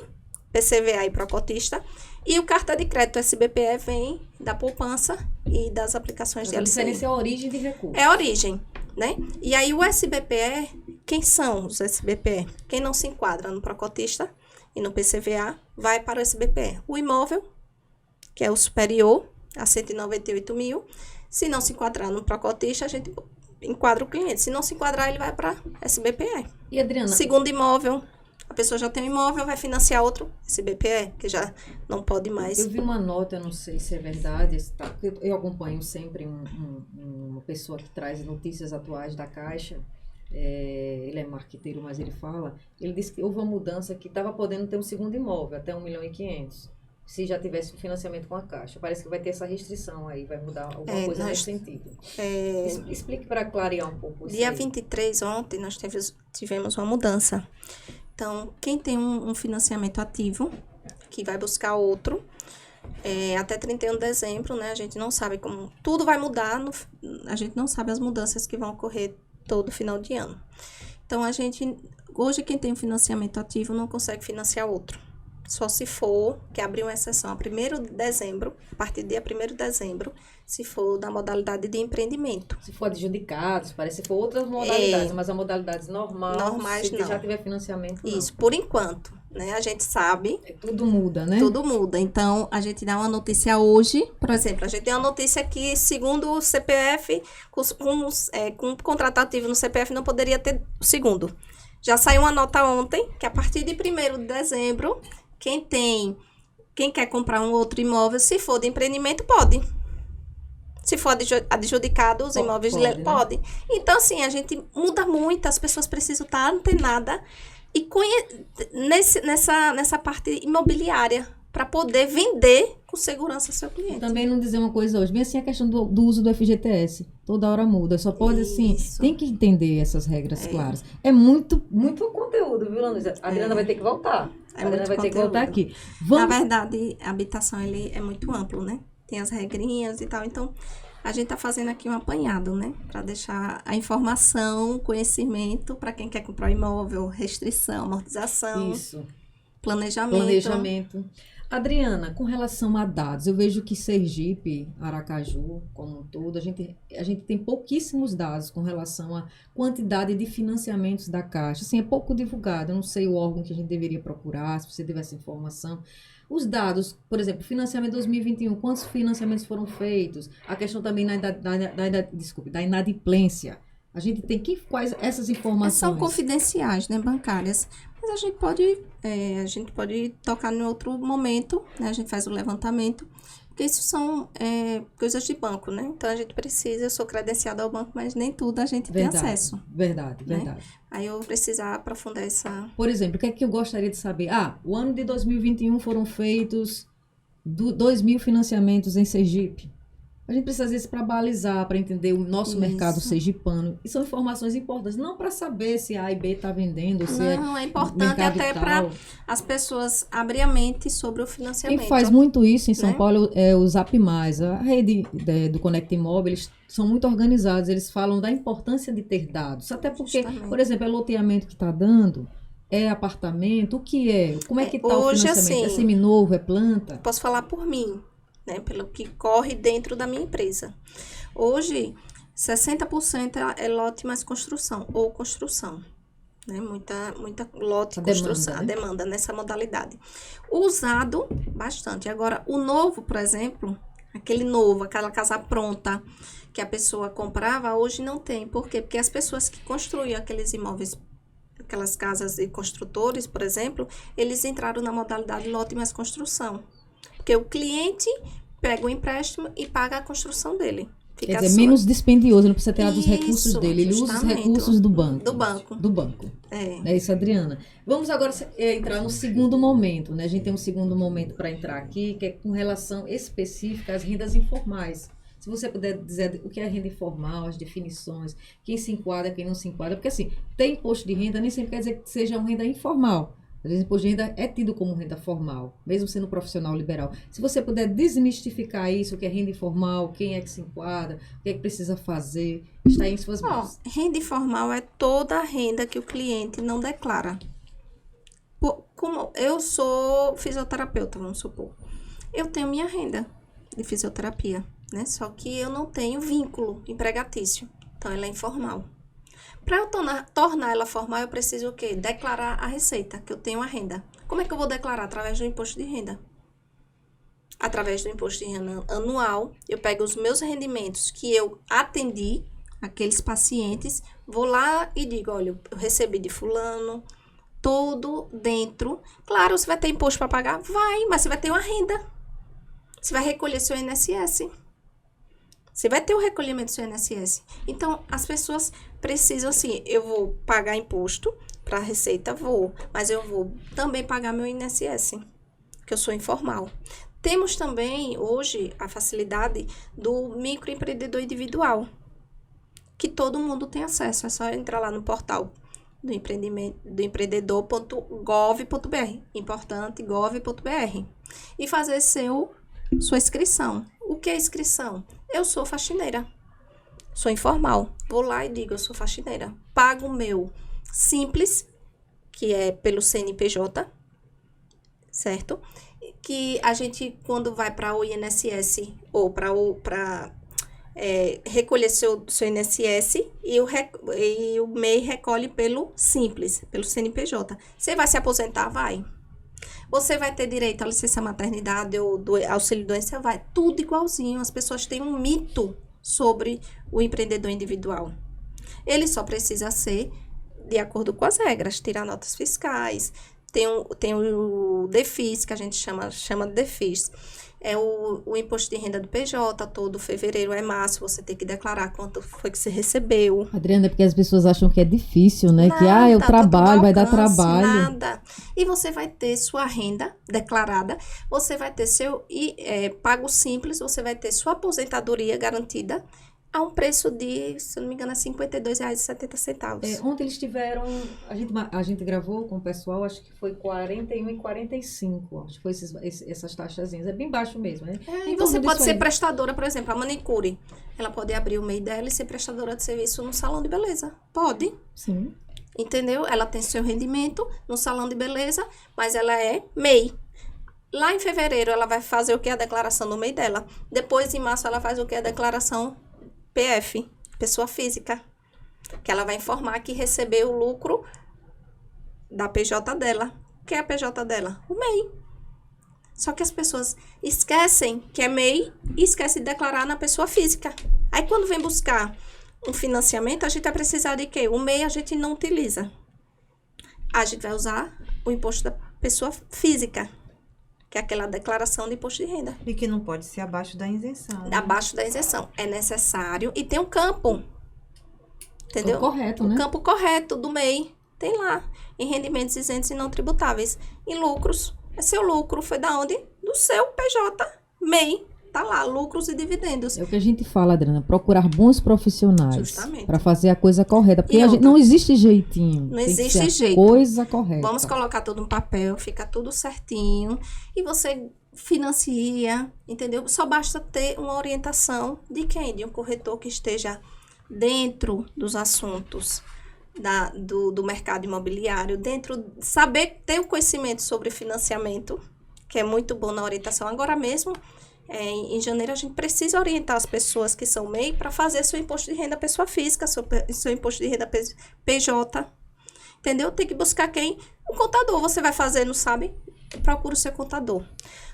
PCVA e procotista, e o cartão de crédito SBPE vem da poupança e das aplicações de A LCI. diferença é a origem de recurso. É a origem, né? E aí o SBPE, quem são os SBPE? Quem não se enquadra no procotista e no PCVA, vai para o SBPE. O imóvel, que é o superior a 198 mil. Se não se enquadrar no procotista, a gente enquadra o cliente. Se não se enquadrar, ele vai para SBPE. E Adriana, Segundo imóvel, a pessoa já tem um imóvel, vai financiar outro SBPE, que já não pode mais. eu vi uma nota, eu não sei se é verdade, porque eu acompanho sempre uma pessoa que traz notícias atuais da Caixa. Ele é marqueteiro, mas ele disse que houve uma mudança que estava podendo ter um segundo imóvel, até 1.500.000, se já tivesse o financiamento com a Caixa. Parece que vai ter essa restrição aí, vai mudar alguma coisa nesse sentido. Explique para clarear um pouco isso. Dia aí. 23, ontem, nós tivemos uma mudança. Então, quem tem um financiamento ativo, que vai buscar outro, até 31 de dezembro, né? A gente não sabe como... Tudo vai mudar, a gente não sabe as mudanças que vão ocorrer todo final de ano. Então, hoje quem tem um financiamento ativo não consegue financiar outro. Só se for, que abrir uma exceção a 1º de dezembro, a partir do dia 1º de dezembro, se for da modalidade de empreendimento. Se for adjudicados, parece que for outras modalidades, mas as modalidades normais, se não. já tiver financiamento, não. Isso, por enquanto, né? A gente sabe... Tudo muda, né? Tudo muda. Então, a gente dá uma notícia hoje, por exemplo, a gente tem uma notícia que, segundo o CPF, com contratativo no CPF, não poderia ter o segundo. Já saiu uma nota ontem, que a partir de 1º de dezembro, quem quer comprar um outro imóvel, se for de empreendimento, pode. Se for adjudicado, os imóveis pode. Então, assim, a gente muda muito, as pessoas precisam estar antenadas e nessa parte imobiliária, para poder vender com segurança ao seu cliente. Também não dizer uma coisa hoje, bem assim a questão do uso do FGTS. Toda hora muda, só pode assim, tem que entender essas regras claras. É muito conteúdo, viu, Luísa? A Adriana vai ter que voltar. A Adriana vai ter que voltar aqui. Na verdade, a habitação ele é muito amplo, né? Tem as regrinhas e tal, então a gente tá fazendo aqui um apanhado, né? Para deixar a informação, conhecimento para quem quer comprar imóvel, restrição, amortização, planejamento. Adriana, com relação a dados, eu vejo que Sergipe, Aracaju, como um todo, a gente tem pouquíssimos dados com relação à quantidade de financiamentos da Caixa. Assim, é pouco divulgado, eu não sei o órgão que a gente deveria procurar, se você tiver essa informação. Os dados, por exemplo, financiamento 2021, quantos financiamentos foram feitos? A questão também da inadimplência. A gente tem quais essas informações? São confidenciais, né, bancárias. Mas a gente pode tocar em outro momento, né? A gente faz o levantamento, porque isso são coisas de banco, né? Então, a gente precisa, eu sou credenciada ao banco, mas nem tudo a gente tem acesso. Verdade. Aí eu vou precisar aprofundar essa... Por exemplo, o que é que eu gostaria de saber? O ano de 2021 foram feitos 2.000 financiamentos em Sergipe. A gente precisa disso para balizar, para entender o nosso mercado sergipano. E são informações importantes, não para saber se A e B está vendendo, se é importante até para as pessoas abrir a mente sobre o financiamento. Quem faz muito isso em São Paulo é o Zap Mais. A rede do Conecta Imóvel, eles são muito organizados, eles falam da importância de ter dados. Até porque, por exemplo, é loteamento que está dando, é apartamento, o que é? Como é que está o financiamento? Assim, é seminovo, é planta? Posso falar por mim, né, pelo que corre dentro da minha empresa. Hoje, 60% é lote mais construção, ou construção. Né? Muita lote, construção, a demanda nessa modalidade. O usado, bastante. Agora, o novo, por exemplo, aquela casa pronta que a pessoa comprava, hoje não tem. Por quê? Porque as pessoas que construíam aqueles imóveis, aquelas casas de construtores, por exemplo, eles entraram na modalidade lote mais construção. Porque o cliente pega o empréstimo e paga a construção dele. Quer dizer, menos dispendioso, não precisa ter dos recursos dele. Ele usa os recursos do banco. Do banco. É isso, Adriana. Vamos agora entrar no segundo momento, né? A gente tem um segundo momento para entrar aqui, que é com relação específica às rendas informais. Se você puder dizer o que é renda informal, as definições, quem se enquadra, quem não se enquadra, porque assim, ter imposto de renda nem sempre quer dizer que seja uma renda informal. Às vezes, imposto de renda é tido como renda formal, mesmo sendo profissional liberal. Se você puder desmistificar isso, o que é renda informal, quem é que se enquadra, o que é que precisa fazer, está aí em suas mãos. Renda informal é toda a renda que o cliente não declara. Como eu sou fisioterapeuta, vamos supor. Eu tenho minha renda de fisioterapia, né? Só que eu não tenho vínculo empregatício. Então, ela é informal. Para eu tornar ela formal, eu preciso o quê? Declarar a receita, que eu tenho a renda. Como é que eu vou declarar? Através do imposto de renda. Através do imposto de renda anual, eu pego os meus rendimentos que eu atendi, aqueles pacientes, vou lá e digo, olha, eu recebi de fulano, todo dentro. Claro, você vai ter imposto para pagar? Vai, mas você vai ter uma renda. Você vai recolher seu INSS. Você vai ter o recolhimento do seu INSS. Então, as pessoas precisam, assim, eu vou pagar imposto para a Receita, mas eu vou também pagar meu INSS, que eu sou informal. Temos também, hoje, a facilidade do microempreendedor individual, que todo mundo tem acesso. É só entrar lá no portal do empreendedor.gov.br, importante, gov.br, e fazer sua inscrição. O que é inscrição? Eu sou faxineira, sou informal, vou lá e digo, eu sou faxineira. Pago o meu simples, que é pelo CNPJ, certo? Que a gente, quando vai para o INSS ou para recolher seu INSS, e o MEI recolhe pelo simples, pelo CNPJ. Você vai se aposentar? Vai. Você vai ter direito à licença maternidade ou do auxílio doença? Vai. Tudo igualzinho. As pessoas têm um mito sobre o empreendedor individual. Ele só precisa ser de acordo com as regras, tirar notas fiscais. Tem o DEFIS, que a gente chama de DEFIS. É o imposto de renda do PJ, todo fevereiro é março, você tem que declarar quanto foi que você recebeu. Adriana, é porque as pessoas acham que é difícil, né? Nada, que eu trabalho, vai dar alcance, trabalho. Nada. E você vai ter sua renda declarada, você vai ter pago simples, você vai ter sua aposentadoria garantida a um preço de, se eu não me engano, é R$ 52,70. Ontem eles tiveram, a gente gravou com o pessoal, acho que foi 41 e 45, acho que foi essas taxazinhas, é bem baixo mesmo, né? E você pode ser prestadora, por exemplo, a manicure, ela pode abrir o MEI dela e ser prestadora de serviço no salão de beleza, pode. Sim. Entendeu? Ela tem seu rendimento no salão de beleza, mas ela é MEI. Lá em fevereiro ela vai fazer o que? A declaração do MEI dela. Depois, em março, ela faz o que? A declaração PF, pessoa física, que ela vai informar que recebeu o lucro da PJ dela. O que é a PJ dela? O MEI. Só que as pessoas esquecem que é MEI e esquecem de declarar na pessoa física. Aí, quando vem buscar um financiamento, a gente vai precisar de quê? O MEI a gente não utiliza. A gente vai usar o imposto da pessoa física, que é aquela declaração de imposto de renda. E que não pode ser abaixo da isenção. Né? Abaixo da isenção. É necessário. E tem um campo. Entendeu? O correto, né? O campo correto do MEI. Tem lá. Em rendimentos isentos e não tributáveis. Em lucros. Seu lucro foi da onde? Do seu PJ. MEI. Tá lá. Lucros e dividendos. É o que a gente fala, Adriana. Procurar bons profissionais. Justamente. Para fazer a coisa correta. Porque E não existe jeitinho. Não Tem existe que ser jeito. A coisa correta. Vamos colocar tudo no papel, fica tudo certinho. E você financia, entendeu? Só basta ter uma orientação de quem? De um corretor que esteja dentro dos assuntos do mercado imobiliário, saber ter o conhecimento sobre financiamento, que é muito bom na orientação. Agora mesmo, em janeiro, a gente precisa orientar as pessoas que são MEI para fazer seu imposto de renda pessoa física, seu imposto de renda PJ. Entendeu? Tem que buscar quem? O contador. Você vai fazer, não sabe? Procura o seu contador.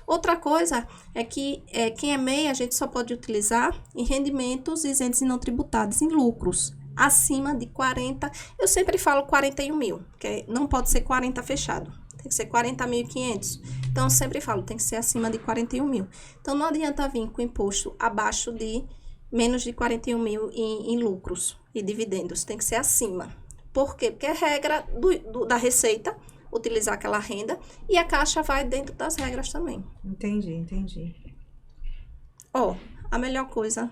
Outra coisa é que quem é MEI, a gente só pode utilizar em rendimentos isentos e não tributados, em lucros. Acima de 40, eu sempre falo 41 mil, que não pode ser 40 fechado. Tem que ser 40.500. Então, eu sempre falo, tem que ser acima de 41 mil. Então, não adianta vir com imposto abaixo de menos de 41 mil em lucros e dividendos. Tem que ser acima. Por quê? Porque é regra da Receita utilizar aquela renda e a Caixa vai dentro das regras também. Entendi. A melhor coisa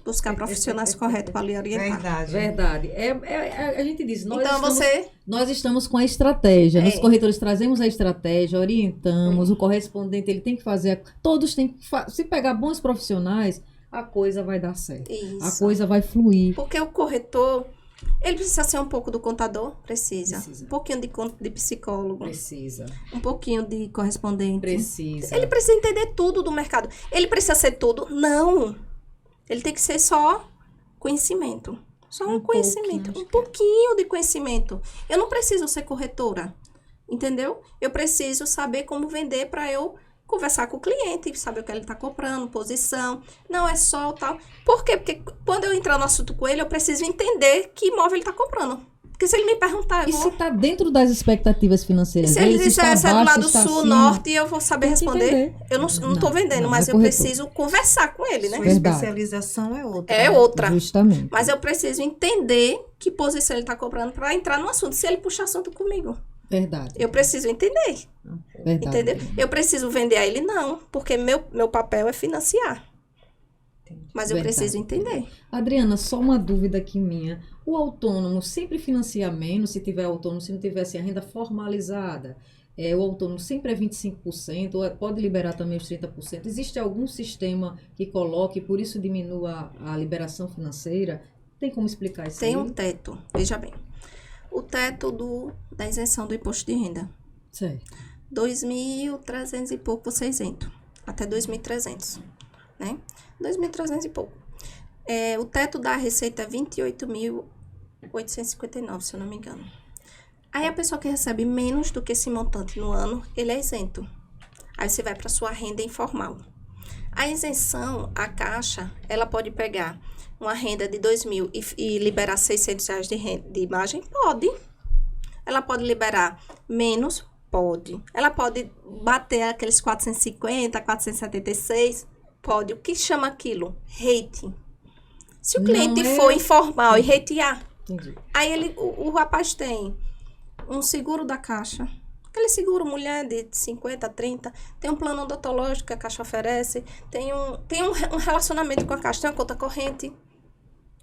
buscar profissionais corretos para lhe orientar. Verdade. A gente diz, Então, nós estamos com a estratégia. É. Nós corretores trazemos a estratégia, orientamos, o correspondente ele tem que fazer, todos têm que, se pegar bons profissionais, a coisa vai dar certo. Isso. A coisa vai fluir. Porque o corretor, ele precisa ser um pouco do contador? Precisa. Um pouquinho de psicólogo. Precisa. Um pouquinho de correspondente. Precisa. Ele precisa entender tudo do mercado. Ele precisa ser tudo? Não. Ele tem que ser só conhecimento. Só um conhecimento. Um pouquinho de conhecimento. Eu não preciso ser corretora. Entendeu? Eu preciso saber como vender para eu conversar com o cliente, saber o que ele está comprando, posição. Não é só o tal. Por quê? Porque quando eu entrar no assunto com ele, eu preciso entender que imóvel ele está comprando. Porque se ele me perguntar, se está dentro das expectativas financeiras se ele dele, disser se é está do baixo, lado está sul, acima, norte, eu vou saber tem que responder. entender. Eu não estou vendendo, mas é eu corretor. preciso conversar com ele, né? Sua Verdade. especialização é outra. É né? outra. Justamente. Mas eu preciso entender que posição ele está comprando para entrar no assunto. Se ele puxar assunto comigo, Verdade. eu preciso entender. Verdade. Entendeu? Eu preciso vender a ele? Não. Porque meu papel é financiar. Mas eu Verdade. preciso entender. Adriana, só uma dúvida aqui minha. O autônomo sempre financia menos se tiver autônomo, se não tiver assim, a renda formalizada? O autônomo sempre é 25%, ou pode liberar também os 30%? Existe algum sistema que coloque, por isso diminua a liberação financeira? Tem como explicar isso? Tem aí? um teto. Veja bem. O teto da isenção do imposto de renda. Certo. 2.300 e pouco você é isento. Até 2.300. Né? 2.300 e pouco. O teto da receita é 28.859, se eu não me engano. Aí a pessoa que recebe menos do que esse montante no ano, ele é isento. Aí você vai para sua renda informal. A isenção, a Caixa, ela pode pegar uma renda de 2.000 e liberar R$600 de imagem? Pode. Ela pode liberar menos? Pode. Ela pode bater aqueles 450, 476? Pode. O que chama aquilo? Rating. Se o cliente for informal e ratear, Entendi. aí o rapaz tem um seguro da Caixa, aquele seguro mulher de 50, 30, tem um plano odontológico que a Caixa oferece, tem um relacionamento com a Caixa, tem uma conta corrente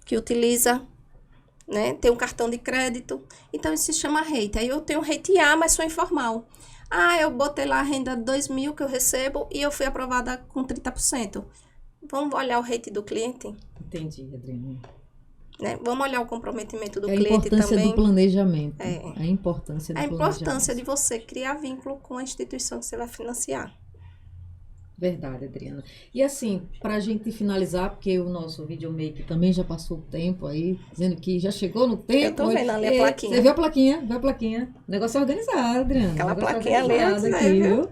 que utiliza, né? Tem um cartão de crédito, então isso se chama rate. Aí eu tenho rate A, mas sou informal. Eu botei lá a renda de 2.000 que eu recebo e eu fui aprovada com 30%. Vamos olhar o rate do cliente? Entendi, Adriana. Né? Vamos olhar o comprometimento do A cliente importância também. do planejamento. É. A importância do A planejamento. importância de você criar vínculo com a instituição que você vai financiar. Verdade, Adriana. E assim, para a gente finalizar, porque o nosso videomaker também já passou o tempo aí, dizendo que já chegou no tempo. Eu tô vendo ali a plaquinha. Você viu a plaquinha? Viu a plaquinha? O negócio é organizado, Adriana. Aquela O negócio é plaquinha ali, organizado antes, né, viu?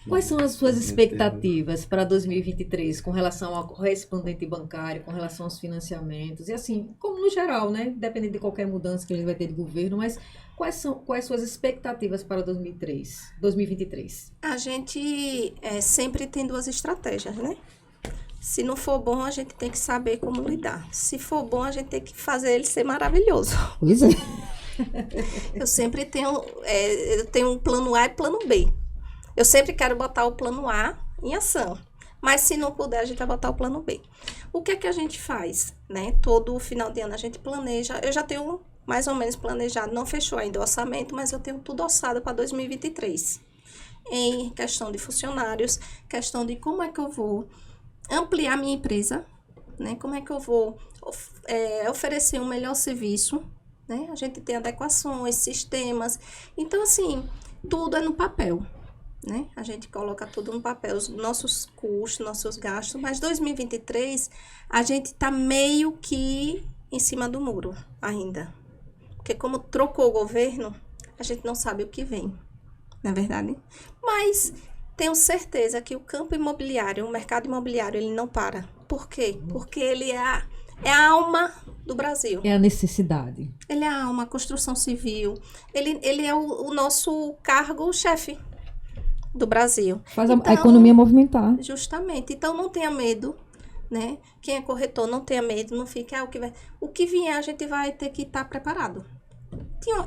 Quais são as suas expectativas para 2023 com relação ao correspondente bancário, com relação aos financiamentos? E assim, como no geral, né? Dependendo de qualquer mudança que a gente vai ter de governo, mas quais suas expectativas para 2023? A gente sempre tem duas estratégias, né? Se não for bom, a gente tem que saber como lidar. Se for bom, a gente tem que fazer ele ser maravilhoso. Pois é. Eu sempre tenho um plano A e plano B. Eu sempre quero botar o plano A em ação. Mas se não puder, a gente vai botar o plano B. O que é que a gente faz, né? Todo final de ano a gente planeja. Eu já tenho mais ou menos planejado. Não fechou ainda o orçamento, mas eu tenho tudo orçado para 2023. Em questão de funcionários, questão de como é que eu vou ampliar minha empresa, né? Como é que eu vou oferecer um melhor serviço, né? A gente tem adequações, sistemas. Então, assim, tudo é no papel. Né? A gente coloca tudo no papel, os nossos custos, nossos gastos, mas 2023 a gente está meio que em cima do muro ainda. Porque como trocou o governo, a gente não sabe o que vem, não é verdade? Mas tenho certeza que o campo imobiliário, o mercado imobiliário, ele não para. Por quê? Porque ele é a alma do Brasil. É a necessidade. Ele é a alma, a construção civil. Ele é o nosso cargo-chefe do Brasil. Faz a economia movimentar. Justamente. Então, não tenha medo, né? Quem é corretor, não tenha medo, não fique, o que vier, a gente vai ter que estar preparado.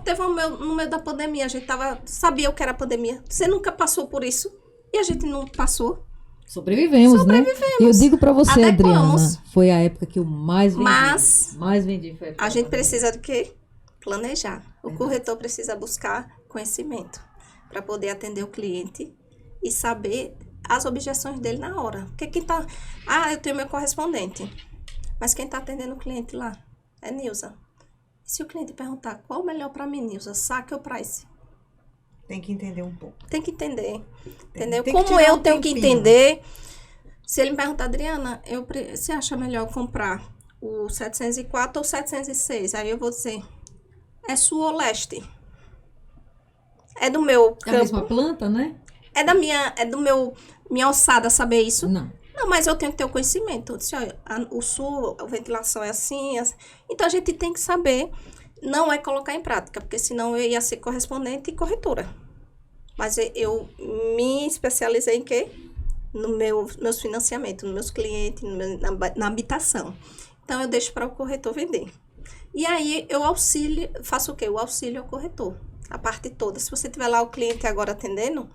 Teve no meio da pandemia, a gente sabia o que era a pandemia. Você nunca passou por isso? E a gente não passou. Sobrevivemos, né? Eu digo pra você, Adequamos. Adriana, foi a época que eu mais vendi. Mas Mais vendi foi a época a gente da precisa de quê? Planejar. O Verdade. corretor precisa buscar conhecimento para poder atender o cliente e saber as objeções dele na hora. Porque quem tá... Ah, eu tenho meu correspondente. Mas quem tá atendendo o cliente lá é Nilza. E se o cliente perguntar qual o melhor para mim, Nilza, saque ou price? Tem que entender um pouco. Tem que entender. Entendeu? Tem que Como tirar eu um tenho que tempinho. entender. Se ele me perguntar, Adriana, você acha melhor eu comprar o 704 ou 706? Aí eu vou dizer, é sul ou leste? É do meu É a mesma campo? planta, né? É do meu, minha alçada saber isso? Não. Não, mas eu tenho que ter o conhecimento. Eu disse, olha, o sul, a ventilação é assim, assim. Então a gente tem que saber, não é colocar em prática, porque senão eu ia ser correspondente e corretora. Mas eu me especializei em quê? Meus financiamentos, nos meus clientes, na habitação. Então eu deixo para o corretor vender. E aí eu faço o quê? O auxílio ao corretor. A parte toda. Se você tiver lá o cliente agora atendendo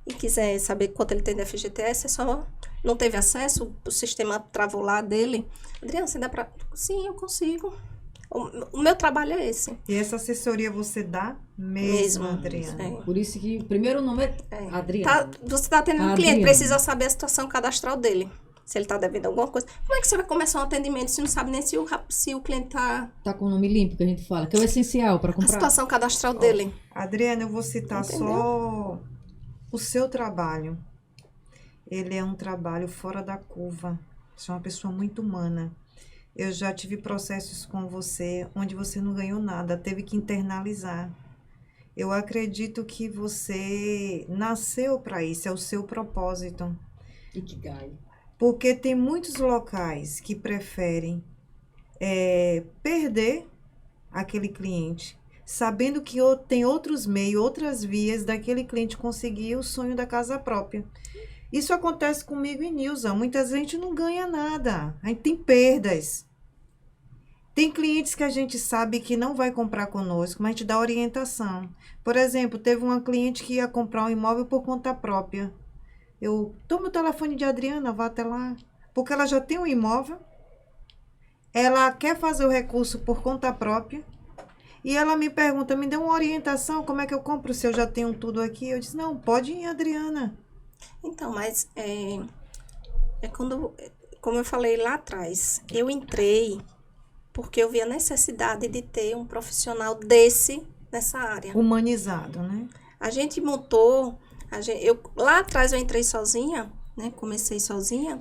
e quiser saber quanto ele tem de FGTS, é só não teve acesso, o sistema travou lá dele. Adriana, você dá para... Sim, eu consigo. O meu trabalho é esse. E essa assessoria você dá mesmo, Adriana? É. Por isso que o primeiro nome é Adriana. Você está atendendo um cliente, Adriana. precisa saber a situação cadastral dele. Se ele está devendo alguma coisa. Como é que você vai começar um atendimento se não sabe nem se o cliente está... Tá com o nome limpo que a gente fala, que é o essencial para A comprar. situação cadastral dele. Adriana, eu vou citar Entendeu? só o seu trabalho. Ele é um trabalho fora da curva. Você é uma pessoa muito humana. Eu já tive processos com você onde você não ganhou nada, teve que internalizar. Eu acredito que você nasceu para isso, é o seu propósito. Ikigai. Porque tem muitos locais que preferem perder aquele cliente, sabendo que tem outros meios, outras vias daquele cliente conseguir o sonho da casa própria. Isso acontece comigo e Nilza. Muitas vezes a gente não ganha nada, a gente tem perdas. Tem clientes que a gente sabe que não vai comprar conosco, mas a gente dá orientação. Por exemplo, teve uma cliente que ia comprar um imóvel por conta própria. Eu tomo o telefone de Adriana, vá até lá. Porque ela já tem um imóvel, ela quer fazer o recurso por conta própria, e ela me pergunta, me dê uma orientação, como é que eu compro se eu já tenho tudo aqui? Eu disse, não, pode ir, Adriana. Então, mas quando, como eu falei lá atrás, eu entrei porque eu vi a necessidade de ter um profissional nessa área. Humanizado, né? A gente montou, lá atrás eu entrei sozinha, né? Comecei sozinha,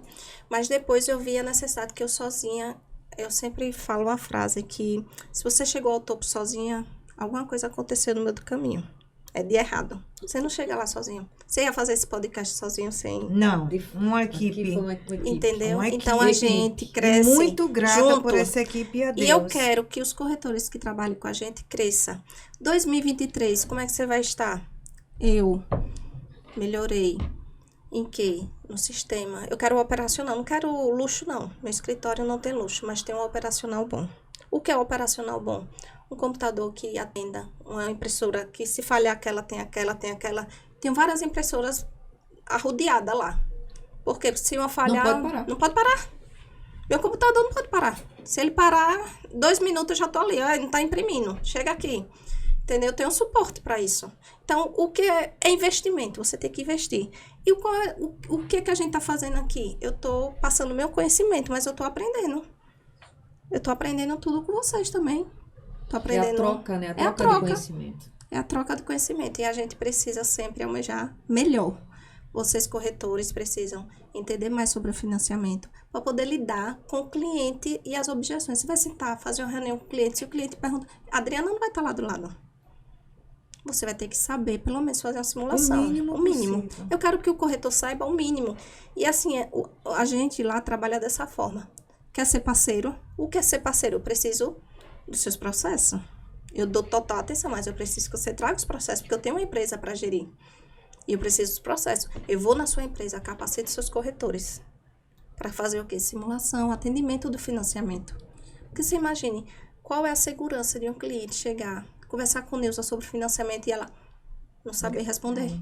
mas depois eu vi a necessidade que eu sozinha, eu sempre falo uma frase que se você chegou ao topo sozinha, alguma coisa aconteceu no meio do caminho. É de errado. Você não chega lá sozinho. Você ia fazer esse podcast sozinho sem... Não, uma Aqui equipe. foi uma equipe. Entendeu? Uma Então a equipe. gente E cresce muito grata junto. por essa equipe e a Deus. E eu quero que os corretores que trabalhem com a gente cresçam. 2023, como é que você vai estar? Eu melhorei. Em quê? No sistema. Eu quero o operacional. Não quero luxo, não. Meu escritório não tem luxo, mas tem um operacional bom. O que é o operacional bom? Um computador que atenda. Uma impressora que se falhar aquela, tem aquela, tem aquela. Tem várias impressoras arrodeadas lá. Porque se uma falhar... Não pode parar. Não pode parar. Meu computador não pode parar. Se ele parar, 2 minutos eu já tô ali. Ó, não tá imprimindo. Chega aqui. Entendeu? Eu tenho um suporte para isso. Então, o que é investimento? Você tem que investir. E o que é que a gente tá fazendo aqui? Eu tô passando meu conhecimento, mas eu tô aprendendo. Eu tô aprendendo tudo com vocês também. Tô aprendendo. É a troca, né? É a de troca. conhecimento. É a troca de conhecimento. E a gente precisa sempre almejar melhor. Vocês, corretores, precisam entender mais sobre o financiamento para poder lidar com o cliente e as objeções. Você vai sentar, fazer uma reunião com o cliente, se o cliente pergunta, a Adriana não vai estar lá do lado. Você vai ter que saber, pelo menos, fazer uma simulação. O mínimo possível. Eu quero que o corretor saiba o mínimo. E assim, a gente lá trabalha dessa forma. Quer ser parceiro? O que é ser parceiro? Eu preciso dos seus processos. Eu dou total atenção, mas eu preciso que você traga os processos, porque eu tenho uma empresa para gerir. E eu preciso dos processos. Eu vou na sua empresa, capacite seus corretores. Para fazer o quê? Simulação, atendimento do financiamento. Porque você imagine, qual é a segurança de um cliente chegar, conversar com Nilza sobre financiamento e ela não saber responder?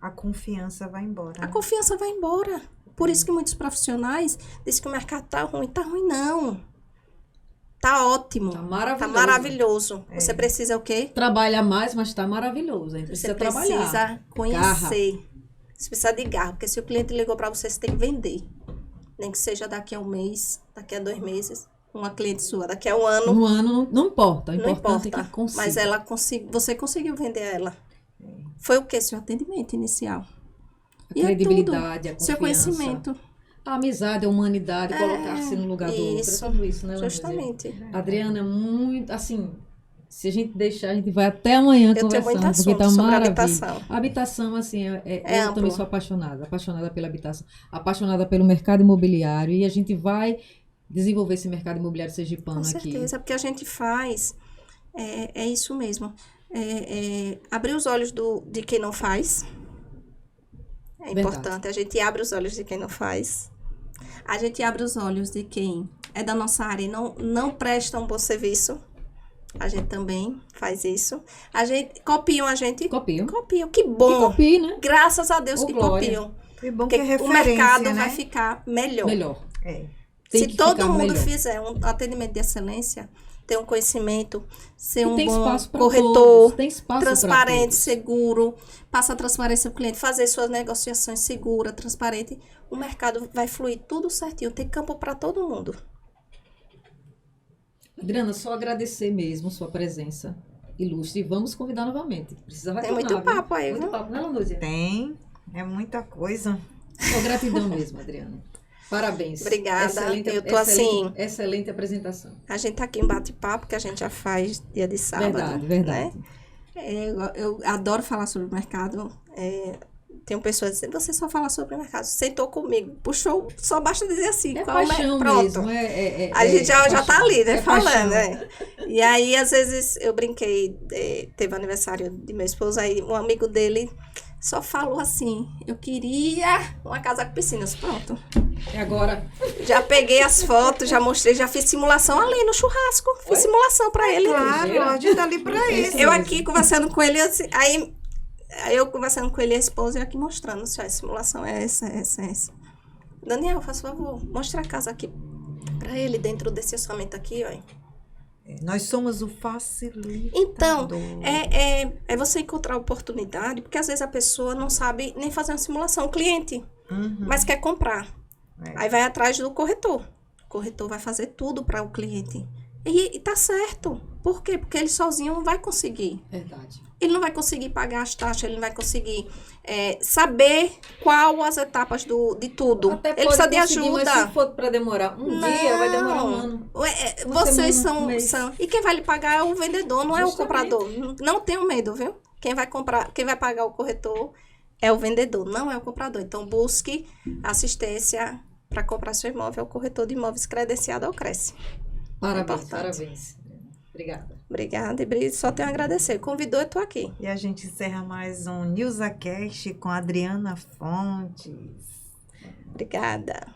a confiança vai embora. A confiança vai embora. Por isso que muitos profissionais dizem que o mercado tá ruim. Tá ruim, não. Tá ótimo. Tá maravilhoso. Tá maravilhoso. Você precisa o quê? Trabalha mais, mas tá maravilhoso. A gente Você precisa trabalhar. precisa conhecer. Você precisa de garra. Porque se o cliente ligou para você, você tem que vender. Nem que seja daqui a um mês, daqui a 2 meses. Uma cliente sua, daqui a um ano. No ano não importa. O Não importante importa. é que consiga. Mas você conseguiu vender ela. Foi o quê? Seu atendimento inicial. A E credibilidade, a tudo. Seu confiança. conhecimento. A amizade, a humanidade, colocar-se no lugar do outro. É Isso. tudo isso, né, Ana? Justamente. Adriana, é muito, assim, se a gente deixar, a gente vai até amanhã Eu tenho conversando, muito porque tá assunto sobre maravilha. habitação. A habitação, assim, eu amplo. também sou apaixonada pela habitação, apaixonada pelo mercado imobiliário, e a gente vai desenvolver esse mercado imobiliário sergipano Com aqui. certeza, porque a gente faz, é isso mesmo. Abrir os olhos de quem não faz. É Verdade. importante. A gente abre os olhos de quem não faz. A gente abre os olhos de quem é da nossa área e não presta um bom serviço. A gente também faz isso. Copiam a gente? Copiam. Copiam. Que Que bom. copie, né? Graças a Deus Ô, que glória. copiam. Que bom Porque que é o referência, mercado né? vai ficar melhor. Melhor. É. Tem Se que todo ficar mundo melhor. fizer um atendimento de excelência, ter um conhecimento, ser E um tem bom espaço pra corretor, todos, tem espaço pra transparente, todos. seguro, passa a transparência ao cliente, fazer suas negociações segura, transparente, o mercado vai fluir tudo certinho, tem campo para todo mundo. Adriana, só agradecer mesmo sua presença ilustre e vamos convidar novamente. Precisa Tem retornar, muito viu? papo aí, Muito viu? papo, né, Lanúzia? Tem. É muita coisa. Só gratidão mesmo, Adriana. Parabéns. Obrigada. Eu tô assim- Excelente apresentação. A gente tá aqui em bate-papo, que a gente já faz dia de sábado. Verdade. Né? Eu adoro falar sobre o mercado. Tem pessoas dizendo, você só fala sobre o mercado. Sentou comigo, puxou, só basta dizer assim. É qual é o paixão pronto. mesmo. A gente já paixão. tá ali, né? É Falando, paixão. né? E aí, às vezes, eu brinquei, teve aniversário de meu esposo, aí um amigo dele só falou assim, eu queria uma casa com piscinas, pronto. E agora? Já peguei as fotos, já mostrei, já fiz simulação ali no churrasco. Fiz simulação pra ele. Claro, a gente tá ali pra isso. Eu aqui conversando com ele, assim, aí eu conversando com ele e a esposa, e aqui mostrando, assim, ó, a simulação é essa. Daniel, faz favor, mostra a casa aqui pra ele, dentro desse orçamento aqui, ó. Nós somos o facilitador. Então, é você encontrar oportunidade, porque às vezes a pessoa não sabe nem fazer uma simulação, o cliente, mas quer comprar. Aí vai atrás do corretor. O corretor vai fazer tudo para o cliente. E tá certo. Por quê? Porque ele sozinho não vai conseguir. Verdade. Ele não vai conseguir pagar as taxas, ele não vai conseguir saber qual as etapas de tudo. Até Ele pode precisa de conseguir, ajuda. Mas se for para demorar um dia, vai demorar um ano. Uma Vocês semana, um mês. são. E quem vai lhe pagar é o vendedor, não é o Justamente. comprador. Não tenham medo, viu? Quem vai pagar o corretor é o vendedor, não é o comprador. Então, busque assistência para comprar seu imóvel. É o corretor de imóveis credenciado ao Cresce. Parabéns, Importante. parabéns. Obrigada. Obrigada, e só tenho a agradecer. Convidou, eu tô aqui. E a gente encerra mais um NewsAcast com a Adriana Fontes. Obrigada.